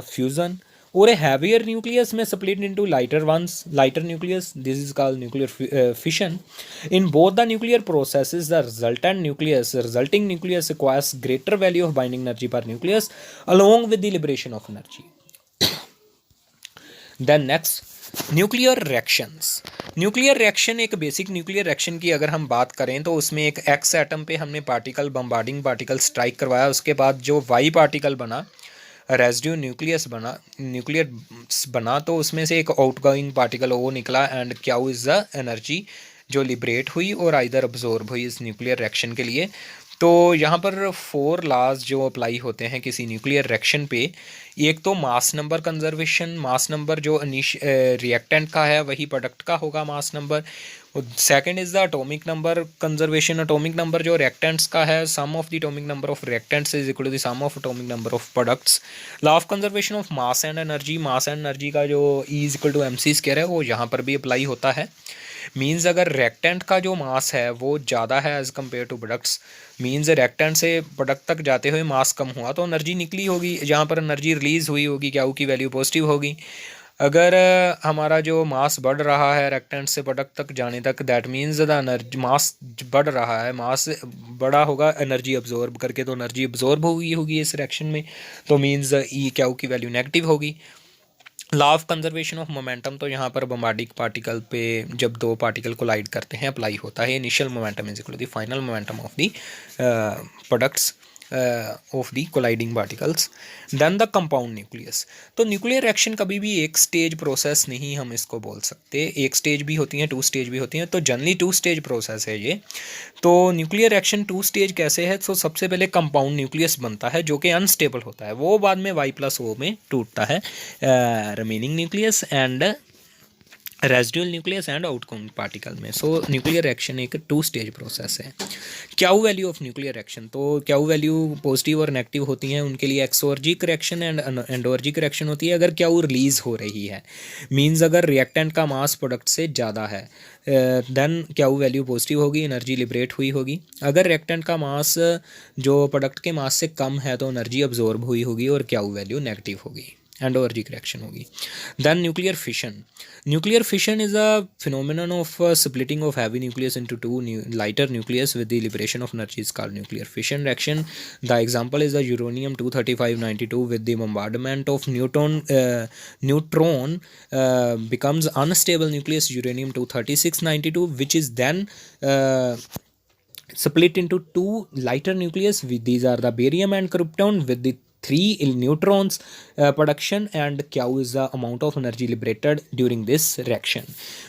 Speaker 1: fusion. और a heavier nucleus may split into lighter ones, lighter nucleus, this is called nuclear fission. In both the nuclear processes the resulting nucleus acquires greater value of binding energy per nucleus along with the liberation of energy. Then next nuclear reactions. Nuclear reaction एक basic nuclear reaction की अगर हम बात करें तो उसमें एक x atom पे हमने पार्टिकल बम्बार्डिंग पार्टिकल स्ट्राइक करवाया, उसके बाद जो वाई पार्टिकल बना, रेजिड्यू न्यूक्लियस बना, न्यूक्लियर बना, तो उसमें से एक आउटगोइंग पार्टिकल ओ निकला and Q is the energy जो लिबरेट हुई और आइदर अब्जॉर्ब हुई इस न्यूक्लियर रिएक्शन के लिए। तो यहाँ पर 4 लॉज जो अप्लाई होते हैं किसी न्यूक्लियर रिएक्शन पे, एक तो mass number conservation, mass number जो रिएक्टेंट का है वही प्रोडक्ट का होगा mass number. Second is the atomic number conservation, atomic number जो रिएक्टेंट्स का है, sum of the atomic number of reactants is equal to the sum of atomic number of products. Law of conservation of mass and energy, mass and energy का जो E is equal to mc² है वो यहाँ पर भी apply होता है। Means अगर रिएक्टेंट का जो मास है वो ज़्यादा है as compare to products, means reactant से प्रोडक्ट तक जाते हुए मास कम हुआ तो एनर्जी निकली होगी, जहाँ पर एनर्जी रिलीज़ हुई होगी क्या की वैल्यू पॉजिटिव होगी। अगर हमारा जो मास बढ़ रहा है रिएक्टेंट से प्रोडक्ट तक जाने तक, दैट मीन्स द एनर्जी मास बढ़ रहा है, मास बड़ा होगा एनर्जी अब्जॉर्ब करके, तो एनर्जी अब्जॉर्ब होगी इस रिएक्शन में, तो मीन्स ई क्या की वैल्यू नेगेटिव होगी। Law of conservation of momentum, तो यहाँ पर बॉम्बार्डिक पार्टिकल पे जब दो पार्टिकल कोलाइड करते हैं अप्लाई होता है initial momentum is equal to the final momentum of the products of the colliding particles. Then the compound nucleus, तो न्यूक्लियर रिएक्शन कभी भी एक स्टेज प्रोसेस नहीं हम इसको बोल सकते, एक स्टेज भी होती हैं, 2 स्टेज भी होती हैं, तो जनरली 2 स्टेज प्रोसेस है ये। तो न्यूक्लियर रिएक्शन 2 स्टेज कैसे है, तो सबसे पहले कंपाउंड न्यूक्लियस बनता है जो कि अनस्टेबल होता है, वो बाद में Y+O में टूटता है, remaining nucleus and residual nucleus and outcome particle में। सो न्यूक्लियर रिएक्शन एक 2 स्टेज प्रोसेस है। क्याऊ वैल्यू ऑफ न्यूक्लियर रिएक्शन, तो क्याऊ वैल्यू पॉजिटिव और नेगेटिव होती हैं, उनके लिए एक्सोर्जिक रिएक्शन एंड एंडोर्जिक रिएक्शन होती है अगर क्याऊ रिलीज हो रही है, मींस अगर रिएक्टेंट का मास प्रोडक्ट से ज़्यादा है देन क्याऊ वैल्यू पॉजिटिव होगी, एनर्जी लिबरेट हुई होगी। अगर रिएक्टेंट का मास जो प्रोडक्ट के मास से कम है तो एनर्जी अब्जॉर्ब हुई होगी और क्याऊ वैल्यू नेगेटिव होगी, एंडोर्जिक रिएक्शन होगी। Then nuclear fission, nuclear fission is a phenomenon of splitting of heavy nucleus into 2 lighter nucleus with the liberation of energy is called nuclear fission reaction. The example is the uranium 23592 with the bombardment of neutron becomes unstable nucleus uranium 23692 which is then split into 2 lighter nucleus. These are the barium and krypton with the 3 neutrons production, and Q is the amount of energy liberated during this reaction,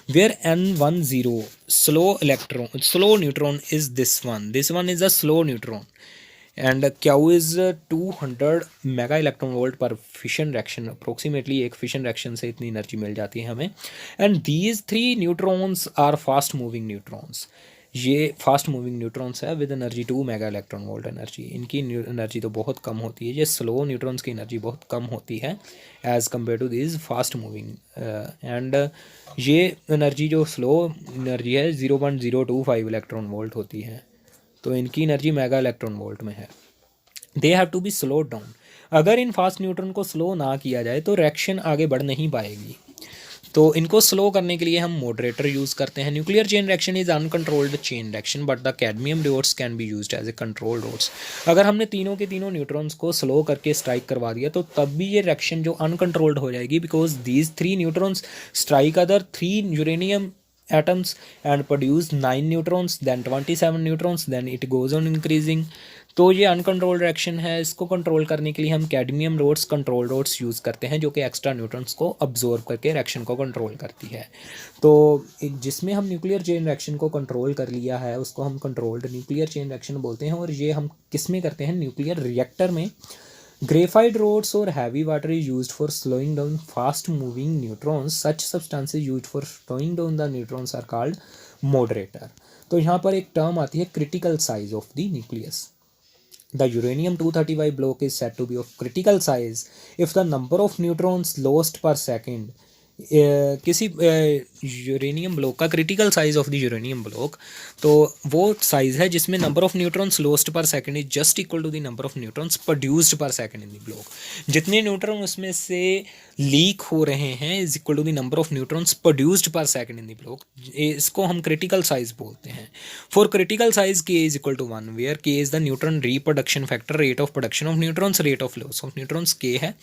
Speaker 1: where N10 slow neutron is this one is a slow neutron, and Q is 200 mega electron volt per fission reaction, approximately एक fission reaction से इतनी energy मिल जाती है हमें। And these 3 neutrons are fast moving neutrons, ये fast moving neutrons है with energy 2 mega electron volt energy, इनकी एनर्जी तो बहुत कम होती है, ये स्लो न्यूट्रॉन्स की एनर्जी बहुत कम होती है as compare to this fast moving, and ये एनर्जी जो स्लो एनर्जी है 0.025 इलेक्ट्रॉन वोल्ट होती है, तो इनकी एनर्जी मेगा इलेक्ट्रॉन वोल्ट में है। They have to be slowed down, अगर इन फास्ट न्यूट्रॉन को स्लो ना किया जाए तो रिएक्शन आगे बढ़ नहीं पाएगी, तो इनको स्लो करने के लिए हम मॉडरेटर यूज़ करते हैं। Nuclear chain reaction is uncontrolled chain reaction but the cadmium dots can be used as a control dots, अगर हमने तीनों के तीनों न्यूट्रॉन्स को स्लो करके स्ट्राइक करवा दिया तो तब भी ये रिएक्शन जो अनकंट्रोल्ड हो जाएगी, because these 3 neutrons strike other 3 uranium atoms and produce 9 neutrons, then 27 neutrons, then it goes on increasing। तो ये अनकंट्रोल्ड रिएक्शन है, इसको कंट्रोल करने के लिए हम cadmium dots control dots use करते हैं जो कि एक्स्ट्रा न्यूट्रॉन्स को अब्जॉर्ब करके रिएक्शन को कंट्रोल करती है। तो जिसमें हम न्यूक्लियर चेन रिएक्शन को कंट्रोल कर लिया है उसको हम कंट्रोल्ड न्यूक्लियर चेन रिएक्शन बोलते हैं, और ये हम किस में करते हैं, न्यूक्लियर रिएक्टर में। Graphite rods or heavy water is used for slowing down fast moving neutrons. Such substances used for slowing down the neutrons are called moderator। तो यहाँ पर एक टर्म आती है critical size of the nucleus। The uranium 235 block is said to be of critical size if the number of neutrons lost per second किसी uranium block का critical size of the uranium block, तो वो size है जिसमें number of neutrons lost per second is just equal to the number of neutrons produced per second in the block. जितने neutron उसमें से leak हो रहे हैं is equal to the number of neutrons produced per second in the block, इसको हम critical size बोलते हैं। फॉर क्रिटिकल साइज के इज इक्वल टू 1 वेयर के is the neutron reproduction factor, rate of production of neutrons, rate of loss of neutrons के है।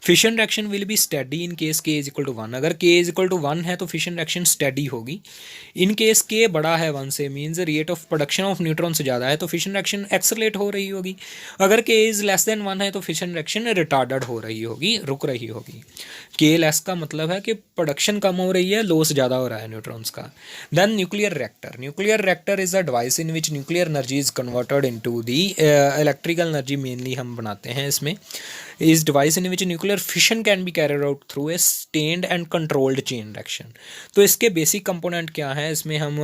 Speaker 1: Fission reaction will be steady in case के is equal to 1 अगर के is equal to 1 है तो fission reaction steady होगी। In case के बड़ा है 1 से, means rate of production of neutron से ज़्यादा है तो फिशन रिएक्शन एक्सेलरेट हो रही होगी। अगर के इज लेस देन 1 है तो फिशन रिएक्शन रिटार्डेड हो रही होगी, रुक रही होगी। के लेस का मतलब है कि प्रोडक्शन कम हो रही है, लॉस ज़्यादा हो रहा है न्यूट्रॉन्स का। Then nuclear reactor. Nuclear reactor is a device in which nuclear energy is converted into the electrical energy mainly हम बनाते हैं इसमें। इस device in which nuclear fission can be carried out through a sustained and controlled chain reaction. तो इसके basic component क्या है, इसमें हम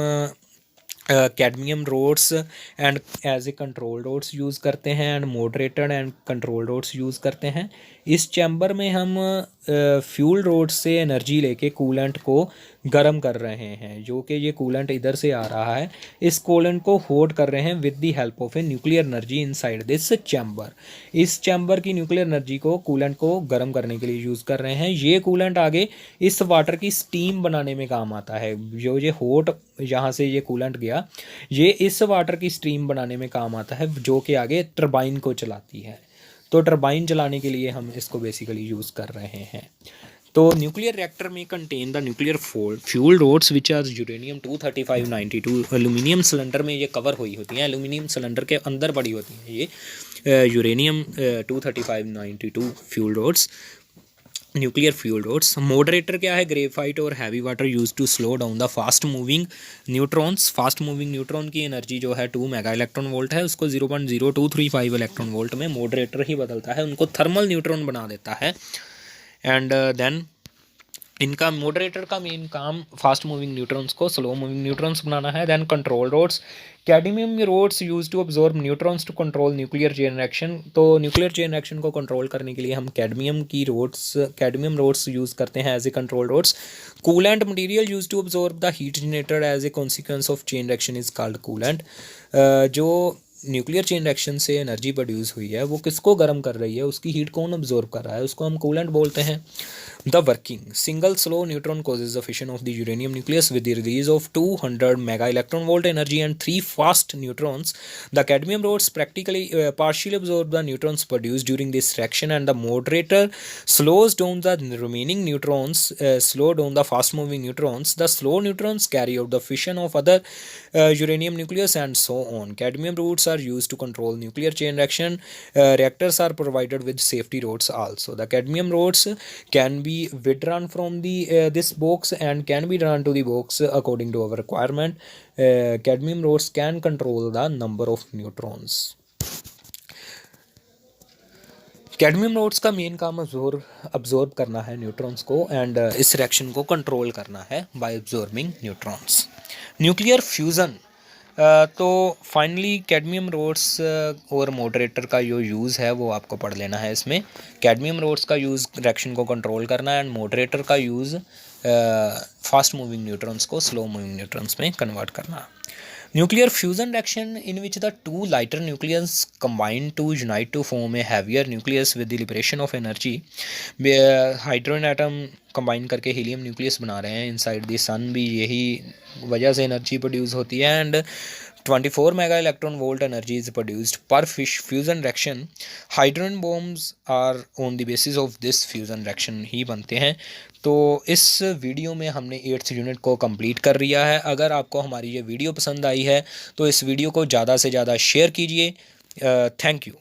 Speaker 1: cadmium rods and as a control rods use करते हैं and moderated and control rods use करते हैं। इस चैम्बर में हम फ्यूल रोड से एनर्जी लेके कूलेंट को गर्म कर रहे हैं, जो कि ये कूलेंट इधर से आ रहा है। इस कूलेंट को होल्ड कर रहे हैं with the help of a nuclear energy inside this chamber. इस चैम्बर की न्यूक्लियर एनर्जी को कूलेंट को गर्म करने के लिए यूज़ कर रहे हैं। ये कूलेंट आगे इस वाटर की स्टीम बनाने में काम आता है। जो ये हॉट यहाँ से ये कूलेंट गया, ये इस वाटर की स्टीम बनाने में काम आता है, जो कि आगे टरबाइन को चलाती है। तो टरबाइन चलाने के लिए हम इसको बेसिकली यूज़ कर रहे हैं। तो न्यूक्लियर रिएक्टर में contain the nuclear fuel rods which are uranium 23592। Aluminium cylinder में ये कवर हुई होती हैं, एल्यूमिनियम सिलेंडर के अंदर पड़ी होती हैं ये uranium 23592 fuel rods, nuclear fuel rods. Moderator क्या है, ग्रेफाइट और heavy water use to slow down the fast moving neutrons. Fast moving neutron की एनर्जी जो है 2 मेगा इलेक्ट्रॉन वोल्ट है, उसको 0.0235 इलेक्ट्रॉन वोल्ट में मॉडरेटर ही बदलता है, उनको थर्मल न्यूट्रॉन बना देता है। एंड देन इनका मॉडरेटर का मेन काम फास्ट मूविंग न्यूट्रॉन्स को स्लो मूविंग न्यूट्रॉन्स बनाना है। Then control rods. Cadmium rods use to absorb neutrons to control nuclear chain reaction. तो न्यूक्लियर चेन रिएक्शन को कंट्रोल करने के लिए हम कैडमियम रोड्स यूज़ करते हैं as a control rods. Coolant material use to absorb the heat generated as a consequence of chain reaction is called coolant. जो nuclear chain reaction से energy produce हुई है वो किसको गर्म कर रही है, उसकी हीट कौन अब्जॉर्ब कर रहा है, उसको हम कूलेंट बोलते हैं। The working. Single slow neutron causes the fission of the uranium nucleus with the release of 200 mega electron volt energy and 3 fast neutrons. The cadmium rods practically partially absorb the neutrons produced during this reaction, and the moderator slows down the remaining neutrons, slow down the fast moving neutrons. The slow neutrons carry out the fission of other uranium nucleus and so on. Cadmium rods are used to control nuclear chain reaction. Reactors are provided with safety rods also. The cadmium rods can be withdrawn from the this box and can be drawn to the box according to our requirement. Cadmium rods can control the number of neutrons. Cadmium rods का main काम absorb करना है neutrons को and इस reaction को control करना है by absorbing neutrons. Nuclear fusion. तो फाइनली कैडमियम रोड्स और मॉडरेटर का जो यूज़ है वो आपको पढ़ लेना है। इसमें कैडमियम रोड्स का यूज़ रिएक्शन को कंट्रोल करना है एंड मॉडरेटर का यूज़ फास्ट मूविंग न्यूट्रॉन्स को स्लो मूविंग न्यूट्रॉन्स में कन्वर्ट करना। Nuclear fusion reaction in which the two lighter nucleons combine to unite to form a heavier nucleus with the liberation of energy. Hydrogen atom combine करके helium nucleus बना रहे हैं inside the सन, भी यही वजह से एनर्जी प्रोड्यूस होती है and 24 mega electron volt energy is produced per fusion reaction. Hydrogen bombs are on the basis of this fusion reaction ही बनते हैं। तो इस वीडियो में हमने 8th यूनिट को कंप्लीट कर लिया है। अगर आपको हमारी ये वीडियो पसंद आई है तो इस वीडियो को ज़्यादा से ज़्यादा शेयर कीजिए। Thank you.